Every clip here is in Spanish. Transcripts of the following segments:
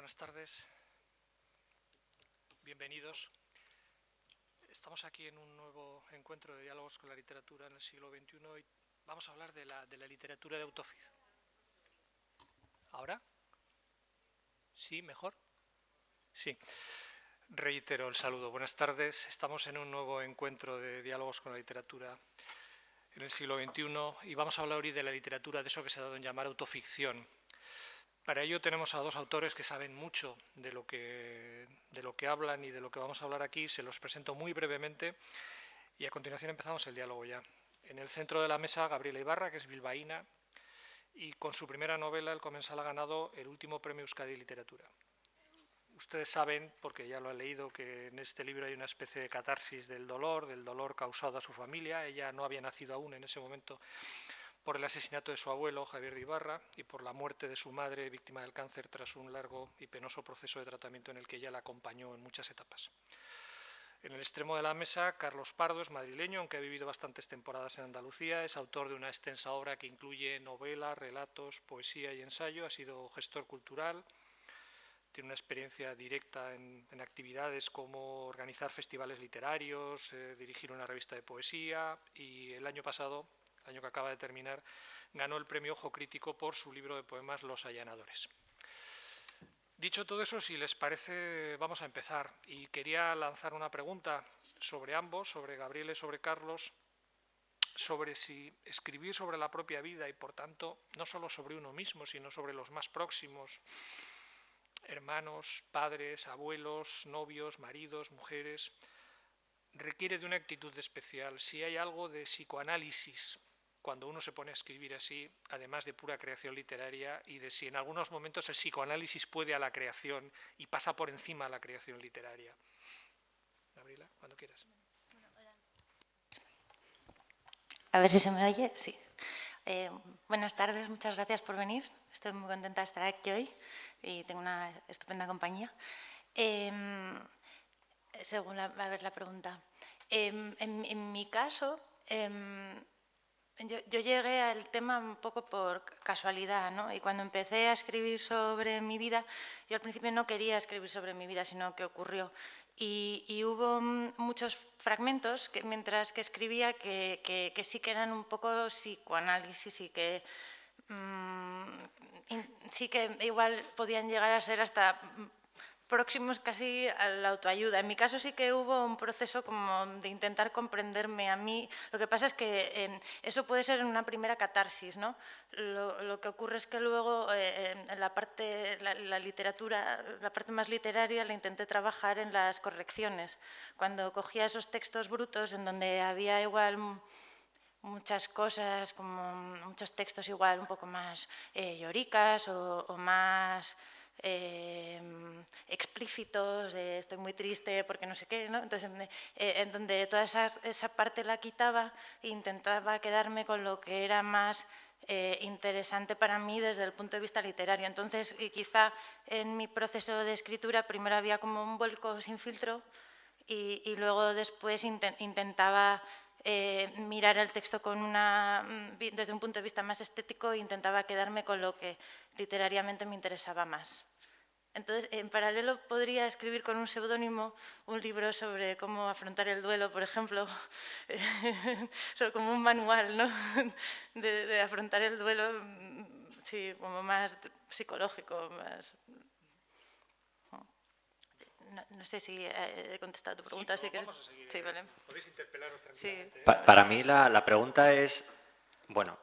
buenas tardes. Bienvenidos. Estamos aquí en un nuevo encuentro de diálogos con la literatura en el siglo XXI y vamos a hablar de la literatura de autoficción. ¿Ahora? ¿Sí? ¿Mejor? Sí. Reitero el saludo. Buenas tardes. Estamos en un nuevo encuentro de diálogos con la literatura en el siglo XXI y vamos a hablar hoy de la literatura, de eso que se ha dado en llamar autoficción. Para ello tenemos a dos autores que saben mucho de lo que hablan y de lo que vamos a hablar aquí. Se los presento muy brevemente y a continuación empezamos el diálogo ya. En el centro de la mesa, Gabriela Ibarra, que es bilbaína, y con su primera novela, El comensal, ha ganado el último premio Euskadi de Literatura. Ustedes saben, porque ya lo han leído, que en este libro hay una especie de catarsis del dolor causado a su familia. Ella no había nacido aún en ese momento por el asesinato de su abuelo, Javier de Ibarra, y por la muerte de su madre, víctima del cáncer, tras un largo y penoso proceso de tratamiento en el que ella la acompañó en muchas etapas. En el extremo de la mesa, Carlos Pardo es madrileño, aunque ha vivido bastantes temporadas en Andalucía. Es autor de una extensa obra que incluye novela, relatos, poesía y ensayo. Ha sido gestor cultural. Tiene una experiencia directa en actividades como organizar festivales literarios, dirigir una revista de poesía, y el año pasado, el año que acaba de terminar, ganó el premio Ojo Crítico por su libro de poemas Los Allanadores. Dicho todo eso, si les parece, vamos a empezar. Y quería lanzar una pregunta sobre ambos, sobre Gabriela y sobre Carlos, sobre si escribir sobre la propia vida y, por tanto, no solo sobre uno mismo, sino sobre los más próximos, hermanos, padres, abuelos, novios, maridos, mujeres, requiere de una actitud especial. Si hay algo de psicoanálisis cuando uno se pone a escribir así, además de pura creación literaria, y de si en algunos momentos el psicoanálisis puede a la creación y pasa por encima a la creación literaria. Gabriela, cuando quieras. A ver si se me oye. Sí. Buenas tardes, muchas gracias por venir. Estoy muy contenta de estar aquí hoy y tengo una estupenda compañía. Según la pregunta. En mi caso, yo llegué al tema un poco por casualidad, ¿no? Y cuando empecé a escribir sobre mi vida, yo al principio no quería escribir sobre mi vida, sino que ocurrió. Y hubo muchos fragmentos que, mientras que escribía que sí que eran un poco psicoanálisis y que sí que igual podían llegar a ser hasta próximos casi a la autoayuda. En mi caso sí que hubo un proceso como de intentar comprenderme a mí. Lo que pasa es que eso puede ser una primera catarsis, ¿no? Lo que ocurre es que luego en la parte, la literatura, la parte más literaria, la intenté trabajar en las correcciones. Cuando cogía esos textos brutos en donde había igual muchas cosas, como muchos textos igual un poco más lloricas o más explícitos, de estoy muy triste porque no sé qué, ¿no? Entonces, en donde toda esa parte la quitaba e intentaba quedarme con lo que era más interesante para mí desde el punto de vista literario. Entonces, quizá en mi proceso de escritura primero había como un vuelco sin filtro y luego después intentaba mirar el texto desde un punto de vista más estético e intentaba quedarme con lo que literariamente me interesaba más. Entonces, en paralelo podría escribir con un seudónimo un libro sobre cómo afrontar el duelo, por ejemplo, como un manual, ¿no? de afrontar el duelo, sí, como más psicológico, más... No sé si he contestado tu pregunta. Sí, vamos a seguir. Sí, vale. Podéis interpelaros tranquilamente. Sí. Para mí la pregunta es, bueno,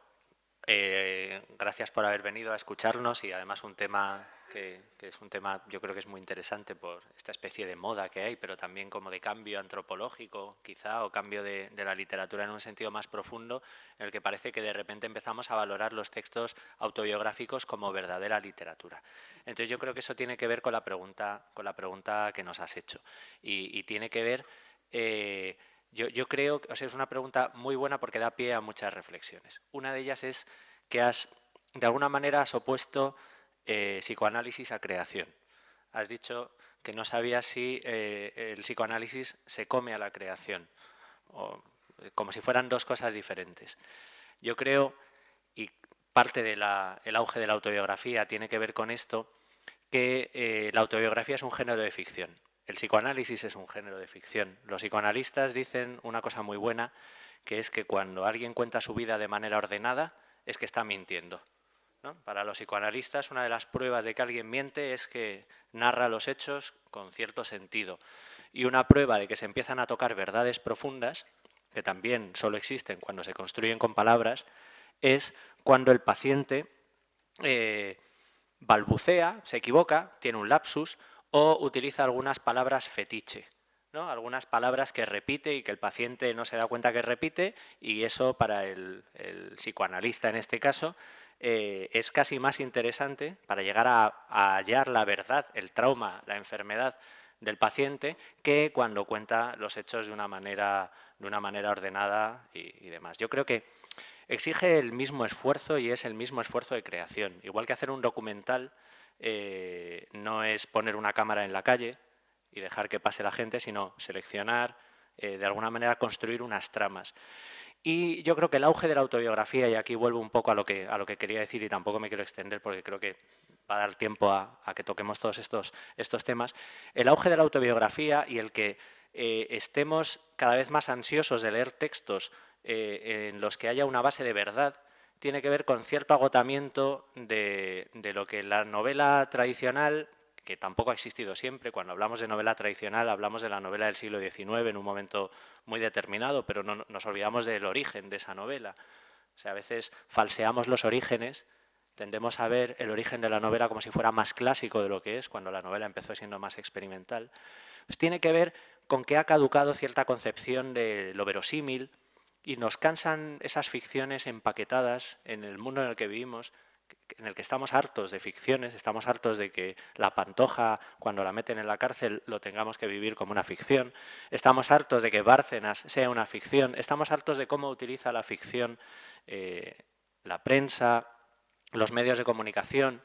gracias por haber venido a escucharnos y además un tema que es un tema yo creo que es muy interesante por esta especie de moda que hay, pero también como de cambio antropológico quizá, o cambio de la literatura en un sentido más profundo, en el que parece que de repente empezamos a valorar los textos autobiográficos como verdadera literatura. Entonces yo creo que eso tiene que ver con la pregunta que nos has hecho y tiene que ver... Yo creo que es una pregunta muy buena porque da pie a muchas reflexiones. Una de ellas es que de alguna manera has opuesto psicoanálisis a creación. Has dicho que no sabías si el psicoanálisis se come a la creación, o como si fueran dos cosas diferentes. Yo creo, y parte del auge de la autobiografía tiene que ver con esto, que la autobiografía es un género de ficción. El psicoanálisis es un género de ficción. Los psicoanalistas dicen una cosa muy buena, que es que cuando alguien cuenta su vida de manera ordenada, es que está mintiendo, ¿no? Para los psicoanalistas, una de las pruebas de que alguien miente es que narra los hechos con cierto sentido. Y una prueba de que se empiezan a tocar verdades profundas, que también solo existen cuando se construyen con palabras, es cuando el paciente balbucea, se equivoca, tiene un lapsus o utiliza algunas palabras fetiche, ¿no? Algunas palabras que repite y que el paciente no se da cuenta que repite, y eso para el psicoanalista en este caso es casi más interesante para llegar a hallar la verdad, el trauma, la enfermedad del paciente, que cuando cuenta los hechos de una manera ordenada y demás. Yo creo que exige el mismo esfuerzo y es el mismo esfuerzo de creación. Igual que hacer un documental no es poner una cámara en la calle y dejar que pase la gente, sino seleccionar, de alguna manera construir unas tramas. Y yo creo que el auge de la autobiografía, y aquí vuelvo un poco a lo que quería decir y tampoco me quiero extender porque creo que va a dar tiempo a que toquemos todos estos temas, el auge de la autobiografía y el que estemos cada vez más ansiosos de leer textos en los que haya una base de verdad, tiene que ver con cierto agotamiento de lo que la novela tradicional, que tampoco ha existido siempre. Cuando hablamos de novela tradicional hablamos de la novela del siglo XIX en un momento muy determinado, pero no nos olvidamos del origen de esa novela. O sea, a veces falseamos los orígenes, tendemos a ver el origen de la novela como si fuera más clásico de lo que es, cuando la novela empezó siendo más experimental. Pues tiene que ver con que ha caducado cierta concepción de lo verosímil y nos cansan esas ficciones empaquetadas en el mundo en el que vivimos, en el que estamos hartos de ficciones, estamos hartos de que la Pantoja, cuando la meten en la cárcel, lo tengamos que vivir como una ficción, estamos hartos de que Bárcenas sea una ficción, estamos hartos de cómo utiliza la ficción la prensa, los medios de comunicación,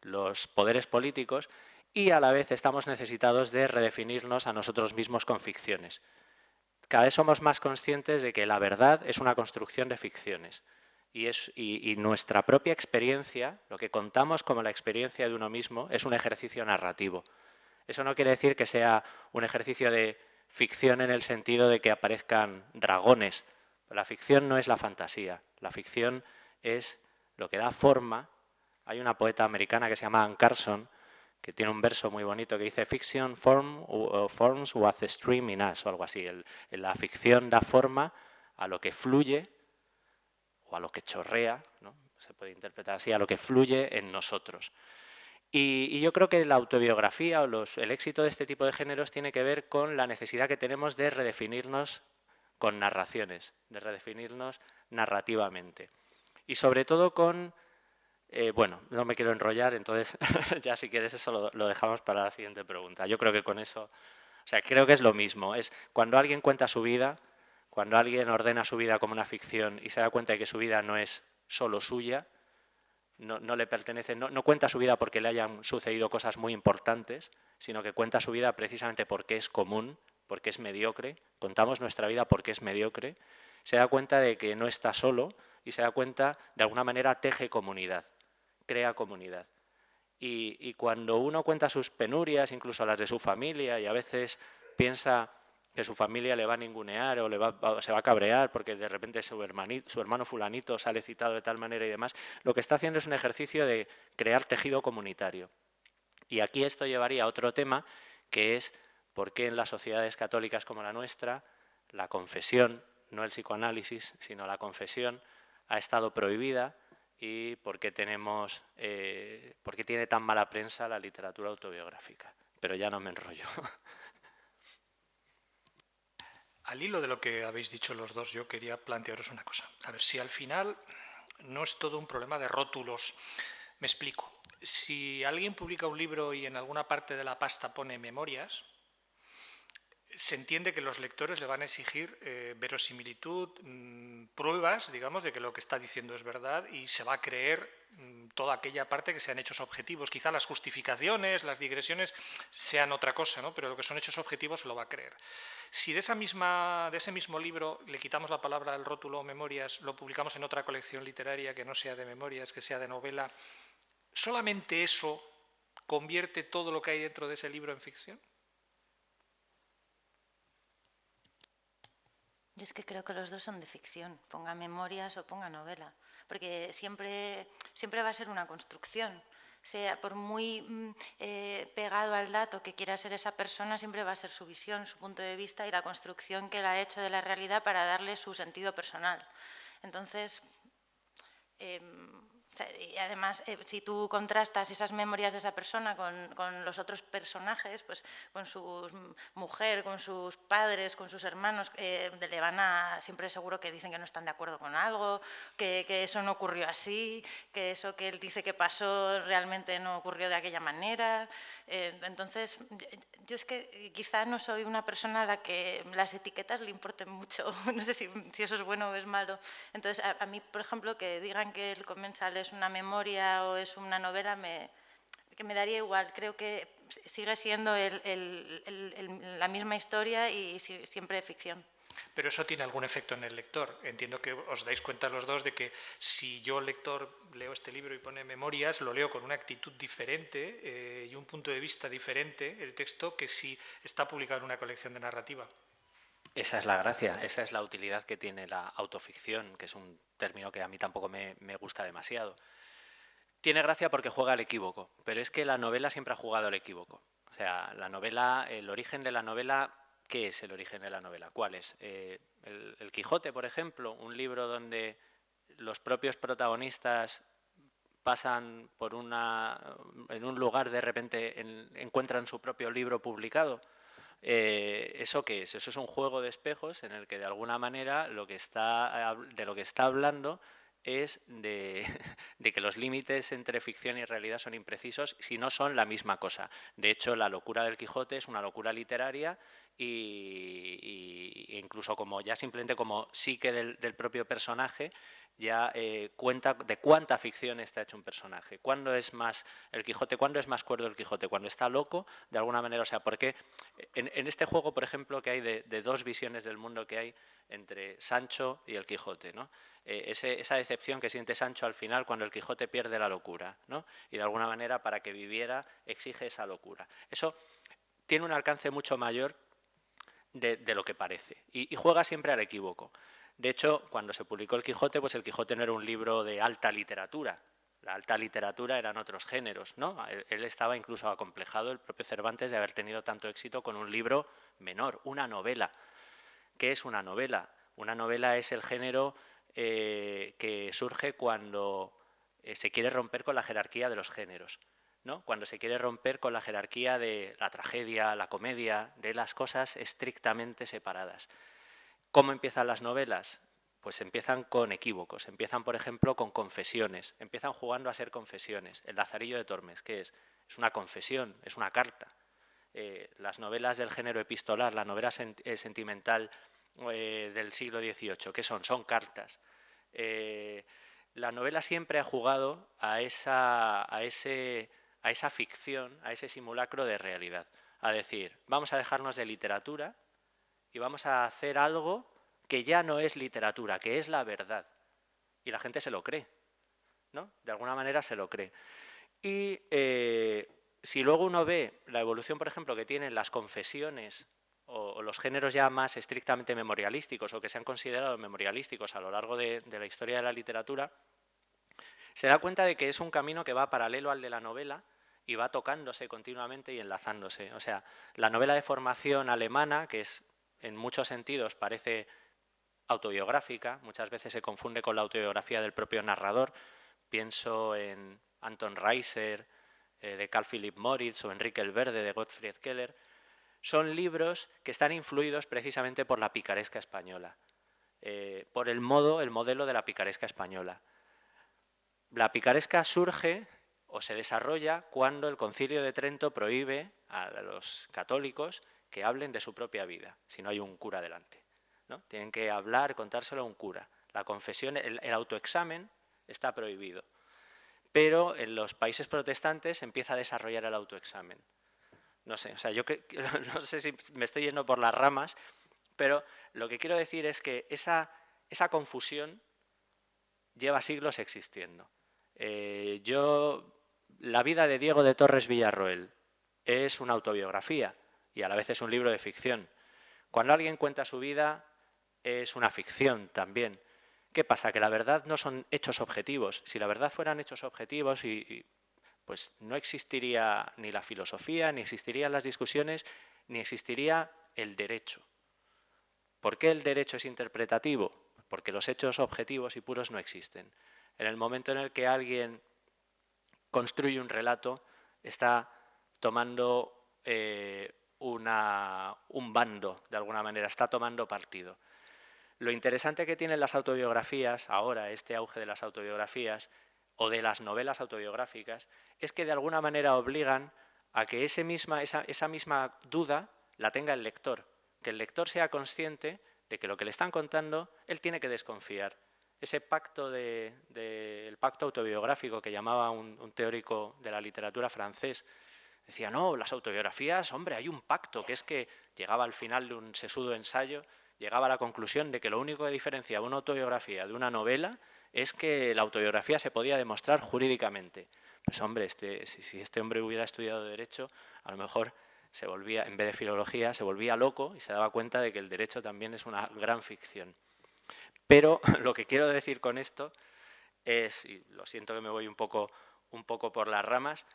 los poderes políticos, y a la vez estamos necesitados de redefinirnos a nosotros mismos con ficciones. Cada vez somos más conscientes de que la verdad es una construcción de ficciones. Y nuestra propia experiencia, lo que contamos como la experiencia de uno mismo, es un ejercicio narrativo. Eso no quiere decir que sea un ejercicio de ficción en el sentido de que aparezcan dragones. La ficción no es la fantasía. La ficción es lo que da forma. Hay una poeta americana que se llama Anne Carson, que tiene un verso muy bonito que dice "Fiction forms what the stream in us", o algo así. La ficción da forma a lo que fluye o a lo que chorrea, ¿no? Se puede interpretar así, a lo que fluye en nosotros. Y yo creo que la autobiografía o el éxito de este tipo de géneros tiene que ver con la necesidad que tenemos de redefinirnos con narraciones, de redefinirnos narrativamente. Y sobre todo con... bueno, no me quiero enrollar, entonces ya si quieres eso lo dejamos para la siguiente pregunta. Yo creo que con eso... O sea, creo que es lo mismo. Es cuando alguien cuenta su vida, cuando alguien ordena su vida como una ficción y se da cuenta de que su vida no es solo suya, no le pertenece, no cuenta su vida porque le hayan sucedido cosas muy importantes, sino que cuenta su vida precisamente porque es común, porque es mediocre, contamos nuestra vida porque es mediocre, se da cuenta de que no está solo y se da cuenta, de alguna manera, teje comunidad, crea comunidad. Y cuando uno cuenta sus penurias, incluso las de su familia, y a veces piensa que su familia le va a ningunear o se va a cabrear porque de repente su hermano fulanito sale citado de tal manera y demás, lo que está haciendo es un ejercicio de crear tejido comunitario. Y aquí esto llevaría a otro tema, que es por qué en las sociedades católicas como la nuestra, la confesión, no el psicoanálisis, sino la confesión, ha estado prohibida y por qué tiene tan mala prensa la literatura autobiográfica. Pero ya no me enrollo. Al hilo de lo que habéis dicho los dos, yo quería plantearos una cosa. A ver, si al final no es todo un problema de rótulos, me explico. Si alguien publica un libro y en alguna parte de la pasta pone memorias, se entiende que los lectores le van a exigir verosimilitud, pruebas, digamos, de que lo que está diciendo es verdad y se va a creer toda aquella parte que sean hechos objetivos. Quizá las justificaciones, las digresiones sean otra cosa, ¿no? Pero lo que son hechos objetivos se lo va a creer. Si de ese mismo libro le quitamos la palabra al rótulo memorias, lo publicamos en otra colección literaria que no sea de memorias, que sea de novela, solamente eso convierte todo lo que hay dentro de ese libro en ficción? Yo es que creo que los dos son de ficción, ponga memorias o ponga novela, porque siempre va a ser una construcción. Sea por muy pegado al dato que quiera ser esa persona, siempre va a ser su visión, su punto de vista y la construcción que él ha hecho de la realidad para darle su sentido personal. Entonces, y además, si tú contrastas esas memorias de esa persona con los otros personajes, pues con su mujer, con sus padres, con sus hermanos, le van a, siempre seguro que dicen que no están de acuerdo con algo, que eso no ocurrió así, que eso que él dice que pasó realmente no ocurrió de aquella manera. Entonces, yo es que quizá no soy una persona a la que las etiquetas le importen mucho, no sé si eso es bueno o es malo. Entonces, a mí, por ejemplo, que digan que el comensal es una memoria o es una novela, que me daría igual. Creo que sigue siendo la misma historia y siempre ficción. Pero eso tiene algún efecto en el lector. Entiendo que os dais cuenta los dos de que si yo, lector, leo este libro y pone memorias, lo leo con una actitud diferente y un punto de vista diferente, el texto, que si está publicado en una colección de narrativa. Esa es la gracia, esa es la utilidad que tiene la autoficción, que es un término que a mí tampoco me gusta demasiado. Tiene gracia porque juega al equívoco, pero es que la novela siempre ha jugado al equívoco. O sea, la novela, el origen de la novela, ¿qué es el origen de la novela? ¿Cuál es? El Quijote, por ejemplo, un libro donde los propios protagonistas pasan por en un lugar, de repente encuentran su propio libro publicado. ¿Eso qué es? Eso es un juego de espejos en el que de alguna manera de lo que está hablando es de que los límites entre ficción y realidad son imprecisos si no son la misma cosa. De hecho, la locura del Quijote es una locura literaria e incluso como ya simplemente como psique del propio personaje ya cuenta de cuánta ficción está hecho un personaje. ¿Cuándo es más el Quijote? ¿Cuándo es más cuerdo el Quijote? ¿Cuando está loco? De alguna manera, o sea, porque en este juego, por ejemplo, que hay de dos visiones del mundo que hay entre Sancho y el Quijote, ¿no? Esa decepción que siente Sancho al final cuando el Quijote pierde la locura, ¿no? Y de alguna manera, para que viviera, exige esa locura. Eso tiene un alcance mucho mayor de lo que parece y juega siempre al equívoco. De hecho, cuando se publicó el Quijote, pues el Quijote no era un libro de alta literatura. La alta literatura eran otros géneros, ¿no? Él estaba incluso acomplejado, el propio Cervantes, de haber tenido tanto éxito con un libro menor, una novela. ¿Qué es una novela? Una novela es el género que surge cuando se quiere romper con la jerarquía de los géneros, ¿no? Cuando se quiere romper con la jerarquía de la tragedia, la comedia, de las cosas estrictamente separadas. ¿Cómo empiezan las novelas? Pues empiezan con equívocos, empiezan, por ejemplo, con confesiones, empiezan jugando a ser confesiones. El Lazarillo de Tormes, ¿qué es? Es una confesión, es una carta. Las novelas del género epistolar, la novela sentimental del siglo XVIII, ¿qué son? Son cartas. La novela siempre ha jugado a esa ficción, a ese simulacro de realidad. A decir, vamos a dejarnos de literatura y vamos a hacer algo que ya no es literatura, que es la verdad. Y la gente se lo cree, ¿no? De alguna manera se lo cree. Y si luego uno ve la evolución, por ejemplo, que tienen las confesiones o los géneros ya más estrictamente memorialísticos o que se han considerado memorialísticos a lo largo de la historia de la literatura, se da cuenta de que es un camino que va paralelo al de la novela y va tocándose continuamente y enlazándose. O sea, la novela de formación alemana, que es en muchos sentidos parece autobiográfica, muchas veces se confunde con la autobiografía del propio narrador. Pienso en Anton Reiser, de Carl Philipp Moritz, o Enrique el Verde, de Gottfried Keller. Son libros que están influidos precisamente por la picaresca española, por el modelo de la picaresca española. La picaresca surge o se desarrolla cuando el Concilio de Trento prohíbe a los católicos que hablen de su propia vida, si no hay un cura delante, ¿no? Tienen que hablar, contárselo a un cura. La confesión, el autoexamen está prohibido. Pero en los países protestantes se empieza a desarrollar el autoexamen. No sé, o sea, no sé si me estoy yendo por las ramas, pero lo que quiero decir es que esa confusión lleva siglos existiendo. Yo La vida de Diego de Torres Villarroel es una autobiografía y a la vez es un libro de ficción. Cuando alguien cuenta su vida es una ficción también. ¿Qué pasa? Que la verdad no son hechos objetivos. Si la verdad fueran hechos objetivos, pues no existiría ni la filosofía, ni existirían las discusiones, ni existiría el derecho. ¿Por qué el derecho es interpretativo? Porque los hechos objetivos y puros no existen. En el momento en el que alguien construye un relato, está tomando un bando, de alguna manera, está tomando partido. Lo interesante que tienen las autobiografías, ahora este auge de las autobiografías o de las novelas autobiográficas, es que de alguna manera obligan a que esa misma duda la tenga el lector, que el lector sea consciente de que lo que le están contando él tiene que desconfiar. Ese pacto el pacto autobiográfico que llamaba un teórico de la literatura francés, decía, no, las autobiografías, hombre, hay un pacto, que es que llegaba al final de un sesudo ensayo, llegaba a la conclusión de que lo único que diferencia una autobiografía de una novela es que la autobiografía se podía demostrar jurídicamente. Pues hombre, si este hombre hubiera estudiado Derecho, a lo mejor se volvía, en vez de filología, se volvía loco y se daba cuenta de que el derecho también es una gran ficción. Pero lo que quiero decir con esto es, y lo siento que me voy un poco por las ramas,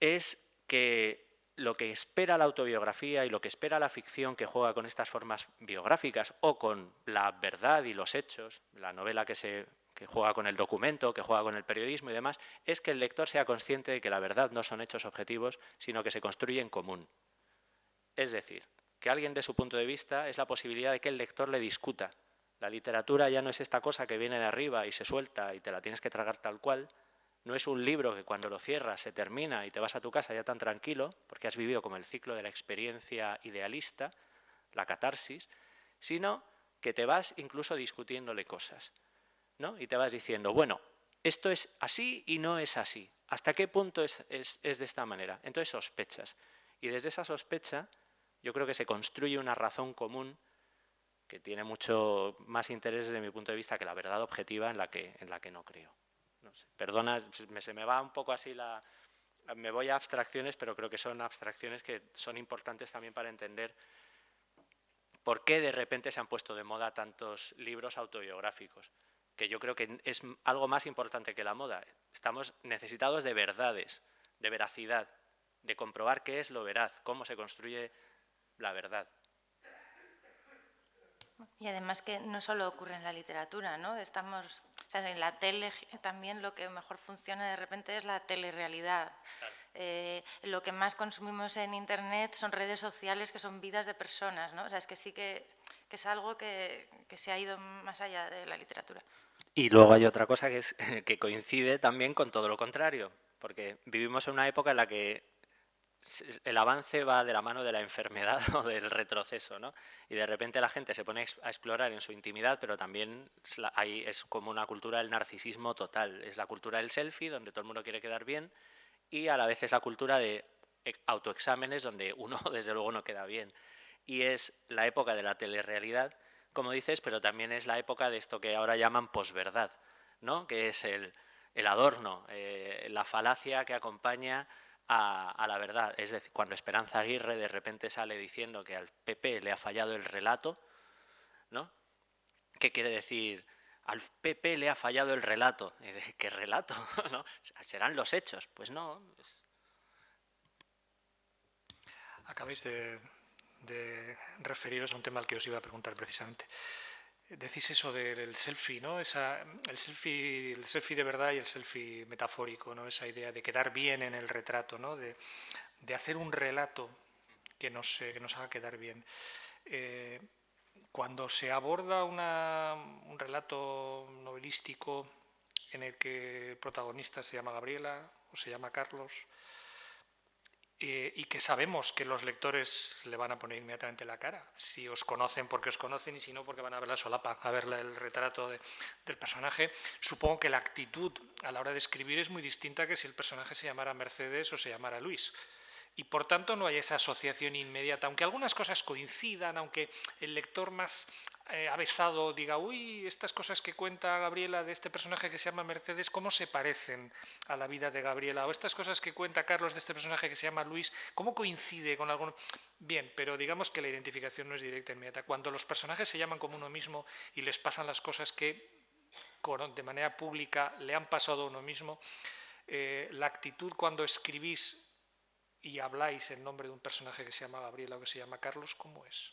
es que lo que espera la autobiografía y lo que espera la ficción que juega con estas formas biográficas o con la verdad y los hechos, la novela que juega con el documento, que juega con el periodismo y demás, es que el lector sea consciente de que la verdad no son hechos objetivos, sino que se construye en común. Es decir, que alguien dé su punto de vista es la posibilidad de que el lector le discuta. La literatura ya no es esta cosa que viene de arriba y se suelta y te la tienes que tragar tal cual. No es un libro que cuando lo cierras se termina y te vas a tu casa ya tan tranquilo, porque has vivido como el ciclo de la experiencia idealista, la catarsis, sino que te vas incluso discutiéndole cosas, ¿no? Y te vas diciendo, bueno, esto es así y no es así. ¿Hasta qué punto es de esta manera? Entonces sospechas. Y desde esa sospecha yo creo que se construye una razón común que tiene mucho más interés desde mi punto de vista que la verdad objetiva en la que no creo. No sé, perdona, se me va un poco así me voy a abstracciones, pero creo que son abstracciones que son importantes también para entender por qué de repente se han puesto de moda tantos libros autobiográficos, que yo creo que es algo más importante que la moda. Estamos necesitados de verdades, de veracidad, de comprobar qué es lo veraz, cómo se construye la verdad. Y además que no solo ocurre en la literatura, ¿no? O sea, en la tele también lo que mejor funciona de repente es la telerrealidad. Claro. Lo que más consumimos en Internet son redes sociales que son vidas de personas, ¿no? O sea, es que sí que es algo que se ha ido más allá de la literatura. Y luego hay otra cosa que es que coincide también con todo lo contrario, porque vivimos en una época en la que el avance va de la mano de la enfermedad o del retroceso, ¿no? Y de repente la gente se pone a explorar en su intimidad, pero también es como una cultura del narcisismo total. Es la cultura del selfie, donde todo el mundo quiere quedar bien, y a la vez es la cultura de autoexámenes, donde uno desde luego no queda bien. Y es la época de la telerrealidad, como dices, pero también es la época de esto que ahora llaman posverdad, ¿no? Que es el adorno, la falacia que acompaña a la verdad. Es decir, cuando Esperanza Aguirre de repente sale diciendo que al PP le ha fallado el relato, ¿no? ¿Qué quiere decir? Al PP le ha fallado el relato. ¿Qué relato? ¿No? ¿Serán los hechos? Pues no. Acabáis de referiros a un tema al que os iba a preguntar precisamente. Decís eso del selfie, ¿no? El selfie de verdad y el selfie metafórico, ¿no? Esa idea de quedar bien en el retrato, ¿no? De hacer un relato que nos haga quedar bien. Cuando se aborda un relato novelístico en el que el protagonista se llama Gabriela o se llama Carlos, y que sabemos que los lectores le van a poner inmediatamente la cara, si os conocen porque os conocen y si no porque van a ver la solapa, a ver el retrato del personaje. Supongo que la actitud a la hora de escribir es muy distinta que si el personaje se llamara Mercedes o se llamara Luis. y por tanto no hay esa asociación inmediata, aunque algunas cosas coincidan, aunque el lector más avezado diga, uy, estas cosas que cuenta Gabriela de este personaje que se llama Mercedes, ¿cómo se parecen a la vida de Gabriela? O estas cosas que cuenta Carlos de este personaje que se llama Luis, ¿cómo coincide con alguno? Bien, pero digamos que la identificación no es directa e inmediata. Cuando los personajes se llaman como uno mismo y les pasan las cosas que de manera pública le han pasado a uno mismo, la actitud cuando escribís y habláis en nombre de un personaje que se llama Gabriela o que se llama Carlos, ¿cómo es?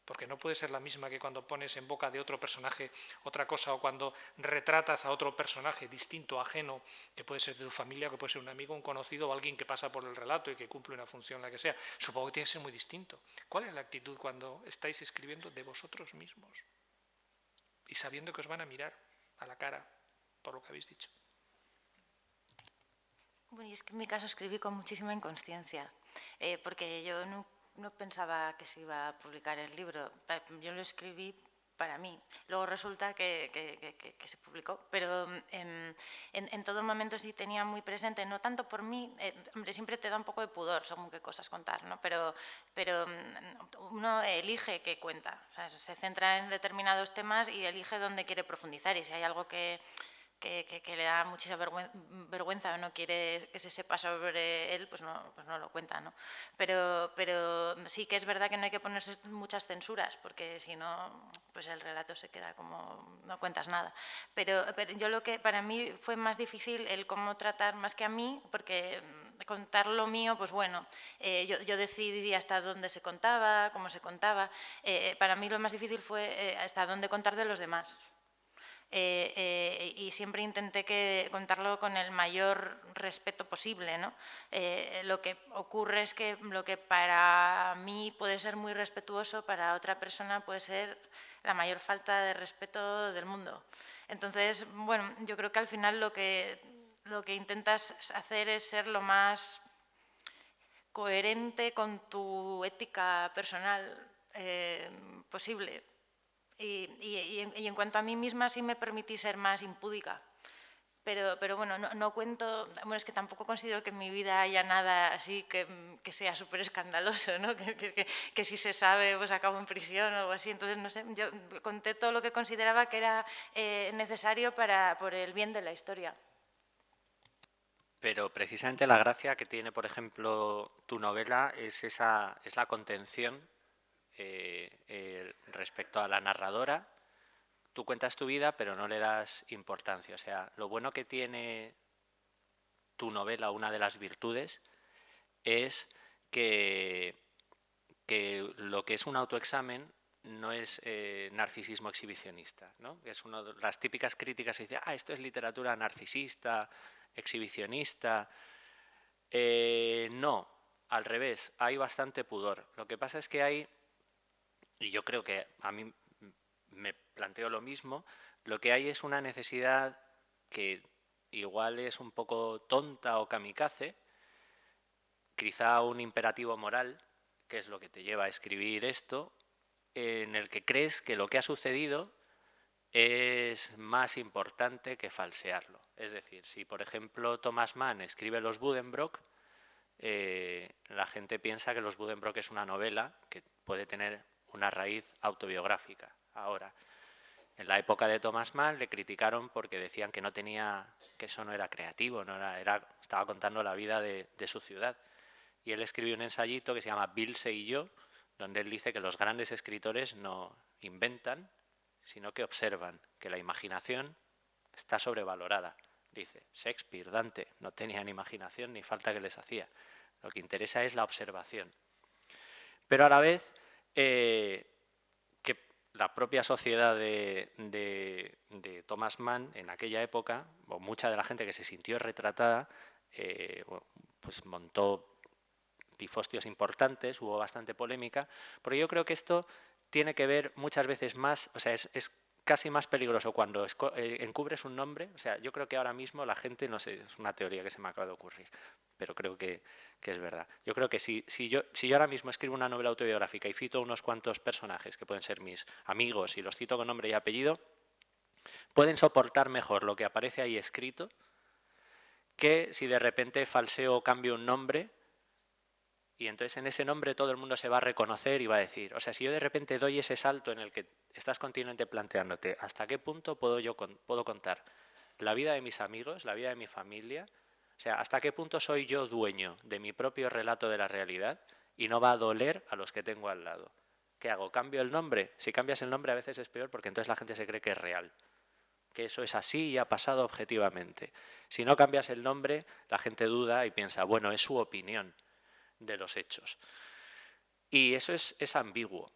Porque no puede ser la misma que cuando pones en boca de otro personaje otra cosa, o cuando retratas a otro personaje distinto, ajeno, que puede ser de tu familia, que puede ser un amigo, un conocido o alguien que pasa por el relato y que cumple una función, la que sea. Supongo que tiene que ser muy distinto. ¿Cuál es la actitud cuando estáis escribiendo de vosotros mismos? Y sabiendo que os van a mirar a la cara por lo que habéis dicho. Bueno, y es que en mi caso escribí con muchísima inconsciencia, porque yo no pensaba que se iba a publicar el libro. Yo lo escribí para mí. Luego resulta que se publicó, pero en todo momento sí tenía muy presente, no tanto por mí, hombre, siempre te da un poco de pudor según qué cosas contar, ¿no? Pero uno elige qué cuenta, o sea, se centra en determinados temas y elige dónde quiere profundizar, y si hay algo que le da mucha vergüenza o no quiere que se sepa sobre él, pues no lo cuenta, ¿no? Pero sí que es verdad que no hay que ponerse muchas censuras, porque si no, pues el relato se queda como no cuentas nada. Pero yo lo que para mí fue más difícil el cómo tratar, más que a mí, porque contar lo mío, pues bueno, yo decidí hasta dónde se contaba, cómo se contaba. Para mí lo más difícil fue hasta dónde contar de los demás. Y siempre intenté contarlo con el mayor respeto posible, ¿no? Lo que ocurre es que lo que para mí puede ser muy respetuoso, para otra persona puede ser la mayor falta de respeto del mundo. Entonces, bueno, yo creo que al final lo que intentas hacer es ser lo más coherente con tu ética personal posible. Y en cuanto a mí misma sí me permití ser más impúdica. Pero bueno, no cuento, bueno, es que tampoco considero que en mi vida haya nada así que sea súper escandaloso, ¿no? Que si se sabe pues acabo en prisión o algo así. Entonces, no sé, yo conté todo lo que consideraba que era necesario por el bien de la historia. Pero precisamente la gracia que tiene, por ejemplo, tu novela es la contención respecto a la narradora. Tú cuentas tu vida, pero no le das importancia. O sea, lo bueno que tiene tu novela, una de las virtudes, es que lo que es un autoexamen no es narcisismo exhibicionista, ¿no? Es una de las típicas críticas que dice, esto es literatura narcisista, exhibicionista. No, al revés, hay bastante pudor. Lo que pasa es que hay, y yo creo que a mí me planteo lo mismo, lo que hay es una necesidad que igual es un poco tonta o kamikaze, quizá un imperativo moral, que es lo que te lleva a escribir esto, en el que crees que lo que ha sucedido es más importante que falsearlo. Es decir, si por ejemplo Thomas Mann escribe Los Buddenbrook, la gente piensa que Los Buddenbrook es una novela que puede tener una raíz autobiográfica. Ahora, en la época de Thomas Mann le criticaron porque decían que que eso no era creativo, estaba contando la vida de su ciudad. Y él escribió un ensayito que se llama Bilse y yo, donde él dice que los grandes escritores no inventan, sino que observan, que la imaginación está sobrevalorada. Dice, Shakespeare, Dante, no tenían imaginación ni falta que les hacía. Lo que interesa es la observación. Pero a la vez, que la propia sociedad de Thomas Mann en aquella época, o mucha de la gente que se sintió retratada, pues montó pifostios importantes, hubo bastante polémica, porque yo creo que esto tiene que ver muchas veces más, o sea, es casi más peligroso cuando encubres un nombre. O sea, yo creo que ahora mismo la gente, no sé, es una teoría que se me acaba de ocurrir, pero creo que es verdad. Yo creo que si yo ahora mismo escribo una novela autobiográfica y cito unos cuantos personajes que pueden ser mis amigos y los cito con nombre y apellido, pueden soportar mejor lo que aparece ahí escrito que si de repente falseo o cambio un nombre Y entonces en ese nombre todo el mundo se va a reconocer y va a decir, o sea, si yo de repente doy ese salto en el que estás continuamente planteándote hasta qué punto puedo contar la vida de mis amigos, la vida de mi familia, o sea, hasta qué punto soy yo dueño de mi propio relato de la realidad y no va a doler a los que tengo al lado. ¿Qué hago? ¿Cambio el nombre? Si cambias el nombre a veces es peor porque entonces la gente se cree que es real, que eso es así y ha pasado objetivamente. Si no cambias el nombre, la gente duda y piensa, bueno, es su opinión de los hechos. Y eso es ambiguo.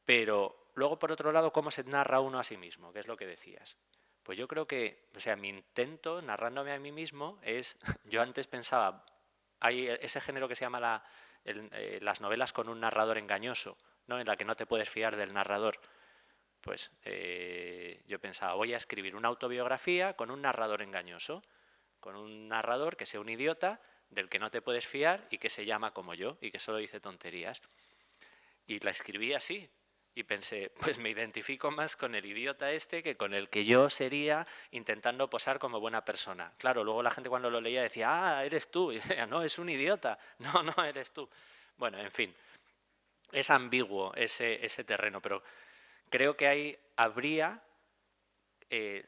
Pero luego, por otro lado, ¿cómo se narra uno a sí mismo? ¿Qué es lo que decías? Pues yo creo que, o sea, mi intento, narrándome a mí mismo, es, yo antes pensaba, hay ese género que se llama las novelas con un narrador engañoso, ¿no? En la que no te puedes fiar del narrador. Pues yo pensaba, voy a escribir una autobiografía con un narrador engañoso, con un narrador que sea un idiota, del que no te puedes fiar y que se llama como yo y que solo dice tonterías. Y la escribí así. Y pensé, pues me identifico más con el idiota este que con el que yo sería intentando posar como buena persona. Claro, luego la gente cuando lo leía decía, ah, eres tú. Y decía, no, es un idiota. No, no, eres tú. Bueno, en fin, es ambiguo ese terreno, pero creo que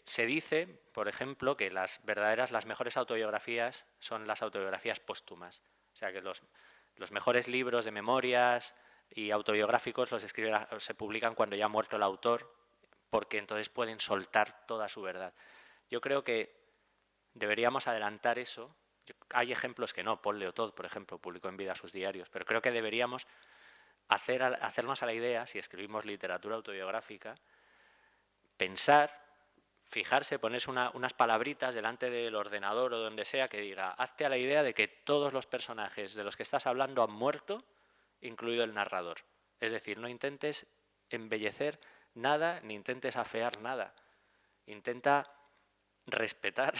se dice, por ejemplo, que las mejores autobiografías son las autobiografías póstumas. O sea, que los mejores libros de memorias y autobiográficos se publican cuando ya ha muerto el autor, porque entonces pueden soltar toda su verdad. Yo creo que deberíamos adelantar eso. Hay ejemplos que no, Paul Leotold, por ejemplo, publicó en vida sus diarios, pero creo que deberíamos hacernos a la idea, si escribimos literatura autobiográfica, pensar, fijarse, ponerse unas palabritas delante del ordenador o donde sea que diga, hazte a la idea de que todos los personajes de los que estás hablando han muerto, incluido el narrador. Es decir, no intentes embellecer nada ni intentes afear nada. Intenta respetar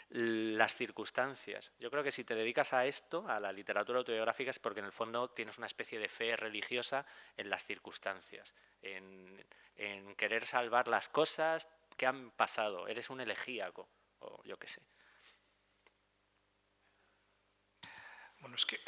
las circunstancias. Yo creo que si te dedicas a esto, a la literatura autobiográfica, es porque en el fondo tienes una especie de fe religiosa en las circunstancias, en querer salvar las cosas que han pasado. Eres un elegíaco, o yo qué sé. Bueno, es que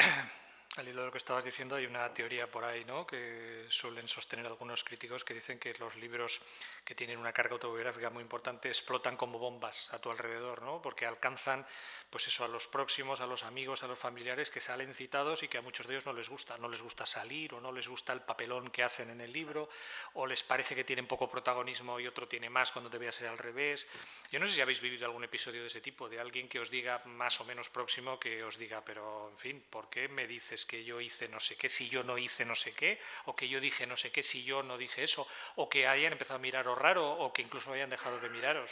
al hilo de lo que estabas diciendo hay una teoría por ahí, ¿no?, que suelen sostener algunos críticos que dicen que los libros que tienen una carga autobiográfica muy importante explotan como bombas a tu alrededor, ¿no?, porque alcanzan, pues eso, a los próximos, a los amigos, a los familiares que salen citados y que a muchos de ellos no les gusta salir, o no les gusta el papelón que hacen en el libro, o les parece que tienen poco protagonismo y otro tiene más cuando debía ser al revés. Yo no sé si habéis vivido algún episodio de ese tipo, de alguien que os diga más o menos próximo, que os diga, pero en fin, ¿por qué me dices que yo hice no sé qué si yo no hice no sé qué? O que yo dije no sé qué si yo no dije eso, o que hayan empezado a miraros raro, o que incluso hayan dejado de miraros.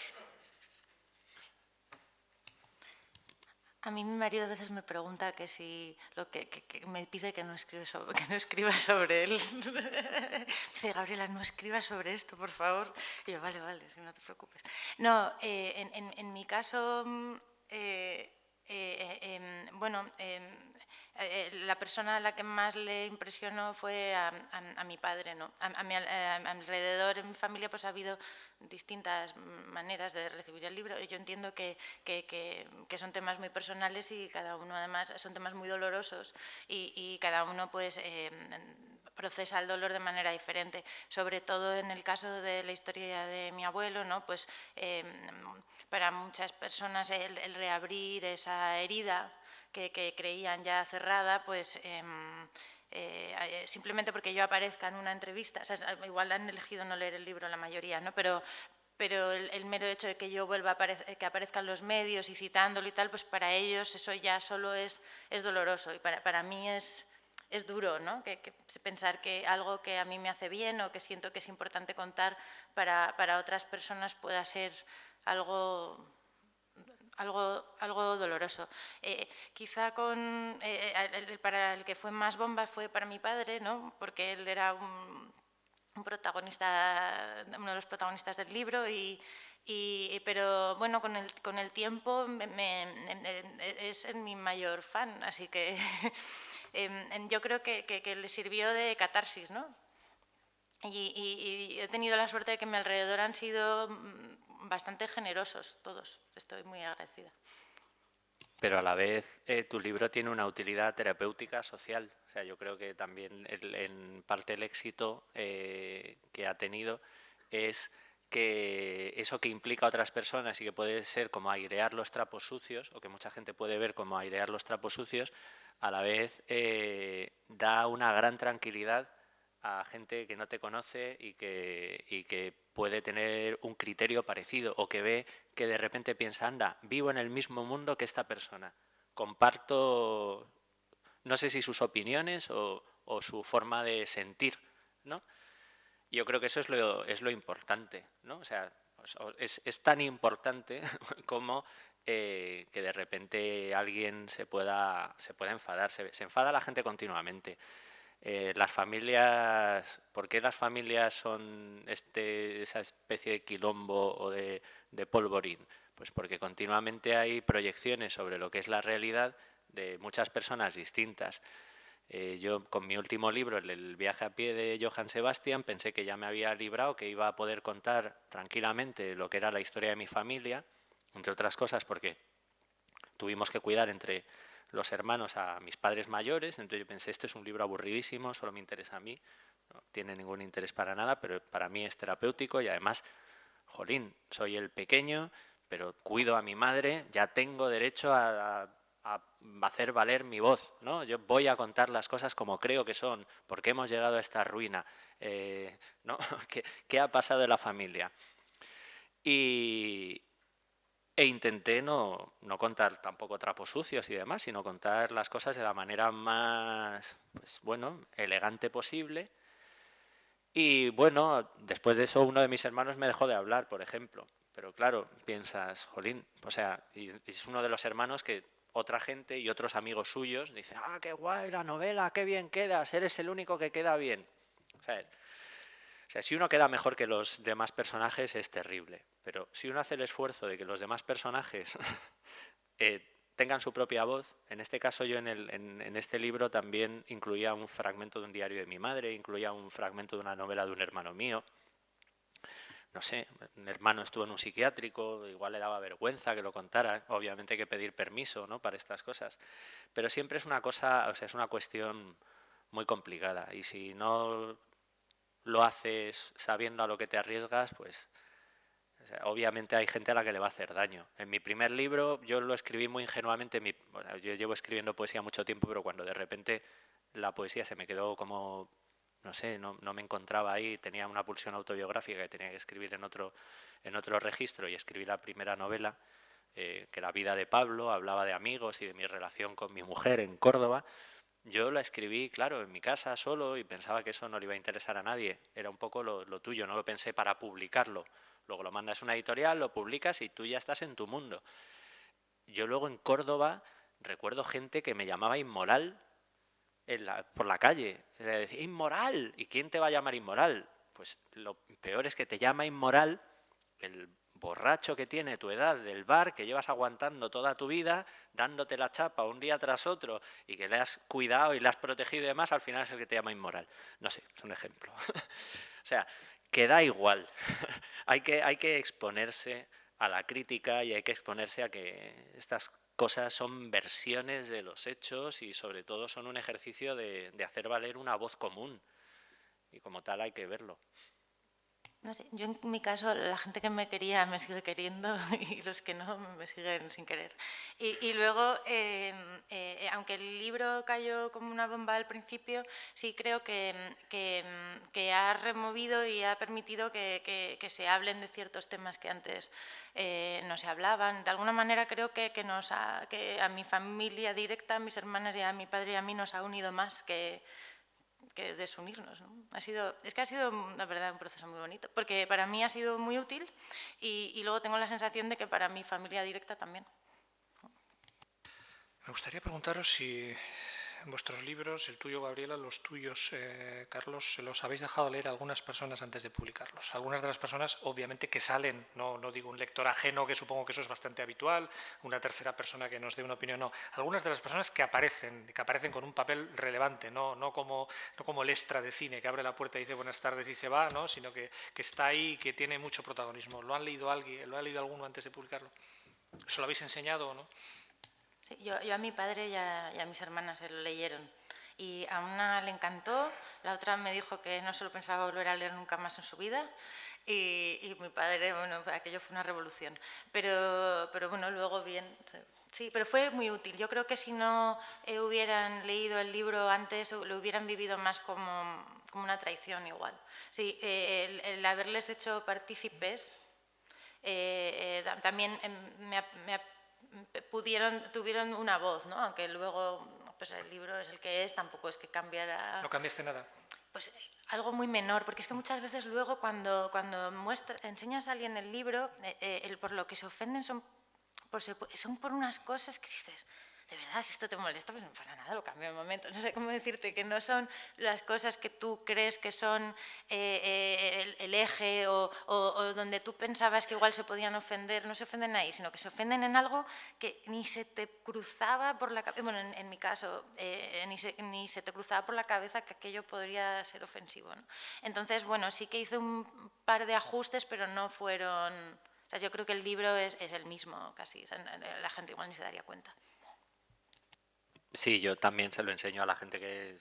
A mí mi marido a veces me pregunta que si que me pide que no escriba sobre él. Dice, Gabriela, no escribas sobre esto, por favor. Y yo, vale, sí, no te preocupes. No, en mi caso, la persona a la que más le impresionó fue a mi padre, ¿no? A mi alrededor, en mi familia, pues ha habido distintas maneras de recibir el libro. Yo entiendo que son temas muy personales y cada uno, además, son temas muy dolorosos y cada uno, pues, procesa el dolor de manera diferente. Sobre todo en el caso de la historia de mi abuelo, ¿no? Pues para muchas personas el reabrir esa herida que creían ya cerrada, pues simplemente porque yo aparezca en una entrevista, o sea, igual han elegido no leer el libro la mayoría, ¿no? Pero el mero hecho de que yo vuelva a aparecer, que aparezcan los medios y citándolo y tal, pues para ellos eso ya solo es doloroso, y para mí es duro, ¿no? Que pensar que algo que a mí me hace bien o que siento que es importante contar para otras personas pueda ser algo doloroso. Quizá para el que fue más bomba fue para mi padre, ¿no? Porque él era un protagonista, uno de los protagonistas del libro, pero bueno, con el tiempo es mi mayor fan, así que yo creo que le sirvió de catarsis, ¿no? Y he tenido la suerte de que a mi alrededor han sido bastante generosos todos. Estoy muy agradecida. pero a la vez tu libro tiene una utilidad terapéutica social. O sea, yo creo que también en parte el éxito que ha tenido es que eso que implica a otras personas y que puede ser como airear los trapos sucios, o que mucha gente puede ver como airear los trapos sucios, a la vez da una gran tranquilidad a gente que no te conoce y que puede tener un criterio parecido, o que ve que de repente piensa, anda, vivo en el mismo mundo que esta persona, comparto, no sé si sus opiniones o su forma de sentir, ¿no? Yo creo que eso es lo importante, ¿no? O sea, es tan importante como que de repente alguien se pueda enfadar. Se enfada la gente continuamente. Las familias, ¿por qué las familias son esa especie de quilombo o de polvorín? Pues porque continuamente hay proyecciones sobre lo que es la realidad de muchas personas distintas. Yo con mi último libro, El viaje a pie de Johann Sebastian, pensé que ya me había librado, que iba a poder contar tranquilamente lo que era la historia de mi familia, entre otras cosas porque tuvimos que cuidar entre los hermanos a mis padres mayores, entonces yo pensé, este es un libro aburridísimo, solo me interesa a mí, no tiene ningún interés para nada, pero para mí es terapéutico y además, jolín, soy el pequeño, pero cuido a mi madre, ya tengo derecho a hacer valer mi voz, ¿no? Yo voy a contar las cosas como creo que son, por qué hemos llegado a esta ruina, ¿no? ¿Qué ha pasado en la familia? E intenté no contar tampoco trapos sucios y demás, sino contar las cosas de la manera más, pues bueno, elegante posible. Y bueno, después de eso uno de mis hermanos me dejó de hablar, por ejemplo. Pero claro, piensas, jolín, o sea, y es uno de los hermanos que otra gente y otros amigos suyos dicen, ah, qué guay la novela, qué bien quedas, eres el único que queda bien. ¿Sabes? O sea, si uno queda mejor que los demás personajes es terrible, pero si uno hace el esfuerzo de que los demás personajes tengan su propia voz, en este caso yo en este libro también incluía un fragmento de un diario de mi madre, incluía un fragmento de una novela de un hermano mío. No sé, un hermano estuvo en un psiquiátrico, igual le daba vergüenza que lo contara, obviamente hay que pedir permiso, ¿no?, para estas cosas, pero siempre es una cosa, o sea, es una cuestión muy complicada y si no lo haces sabiendo a lo que te arriesgas, pues o sea, obviamente hay gente a la que le va a hacer daño. En mi primer libro yo lo escribí muy ingenuamente, bueno, yo llevo escribiendo poesía mucho tiempo, pero cuando de repente la poesía se me quedó como, no sé, no me encontraba ahí, tenía una pulsión autobiográfica que tenía que escribir en otro registro y escribí la primera novela, que era Vida de Pablo, hablaba de amigos y de mi relación con mi mujer en Córdoba. Yo la escribí, claro, en mi casa solo y pensaba que eso no le iba a interesar a nadie. Era un poco lo tuyo, no lo pensé para publicarlo. Luego lo mandas a una editorial, lo publicas y tú ya estás en tu mundo. Yo luego en Córdoba recuerdo gente que me llamaba inmoral por la calle. Decía, inmoral. ¿Y quién te va a llamar inmoral? Pues lo peor es que te llama inmoral el borracho que tiene tu edad del bar, que llevas aguantando toda tu vida, dándote la chapa un día tras otro y que le has cuidado y le has protegido y demás, al final es el que te llama inmoral. No sé, es un ejemplo. O sea, que da igual. hay que exponerse a la crítica y hay que exponerse a que estas cosas son versiones de los hechos y sobre todo son un ejercicio de hacer valer una voz común. Y como tal hay que verlo. No sé, yo en mi caso, la gente que me quería me sigue queriendo y los que no me siguen sin querer. Y luego, aunque el libro cayó como una bomba al principio, sí creo que ha removido y ha permitido que se hablen de ciertos temas que antes no se hablaban. De alguna manera creo que a mi familia directa, a mis hermanas y a mi padre y a mí nos ha unido más que desunirnos, ¿no? Ha sido la verdad un proceso muy bonito, porque para mí ha sido muy útil y luego tengo la sensación de que para mi familia directa también. Me gustaría preguntaros si en vuestros libros, el tuyo, Gabriela, los tuyos, Carlos, se los habéis dejado leer a algunas personas antes de publicarlos. Algunas de las personas, obviamente, que salen, no digo un lector ajeno, que supongo que eso es bastante habitual, una tercera persona que nos dé una opinión, no. Algunas de las personas que aparecen con un papel relevante, no como el extra de cine que abre la puerta y dice buenas tardes y se va, ¿no?, sino que está ahí y que tiene mucho protagonismo. ¿Lo ha leído alguno antes de publicarlo? ¿Se lo habéis enseñado o no? Sí, yo a mi padre y a mis hermanas se lo leyeron. Y a una le encantó, la otra me dijo que no se lo pensaba volver a leer nunca más en su vida. Y mi padre, bueno, aquello fue una revolución. Pero bueno, luego bien. Sí, pero fue muy útil. Yo creo que si no hubieran leído el libro antes, lo hubieran vivido más como una traición igual. Sí, el haberles hecho partícipes también tuvieron una voz, ¿no? Aunque luego pues el libro es el que es, tampoco es que cambiara. ¿No cambiaste nada? Pues algo muy menor, porque es que muchas veces luego cuando enseñas a alguien el libro, por lo que se ofenden son por unas cosas que dices, de verdad, si esto te molesta, pues no pasa nada, lo cambio en un momento. No sé cómo decirte, que no son las cosas que tú crees que son el eje o donde tú pensabas que igual se podían ofender, no se ofenden ahí, sino que se ofenden en algo que ni se te cruzaba por la cabeza, bueno, en mi caso, ni se te cruzaba por la cabeza que aquello podría ser ofensivo, ¿no? Entonces, bueno, sí que hice un par de ajustes, pero no fueron... O sea, yo creo que el libro es el mismo casi, o sea, la gente igual ni se daría cuenta. Sí, yo también se lo enseño a la gente que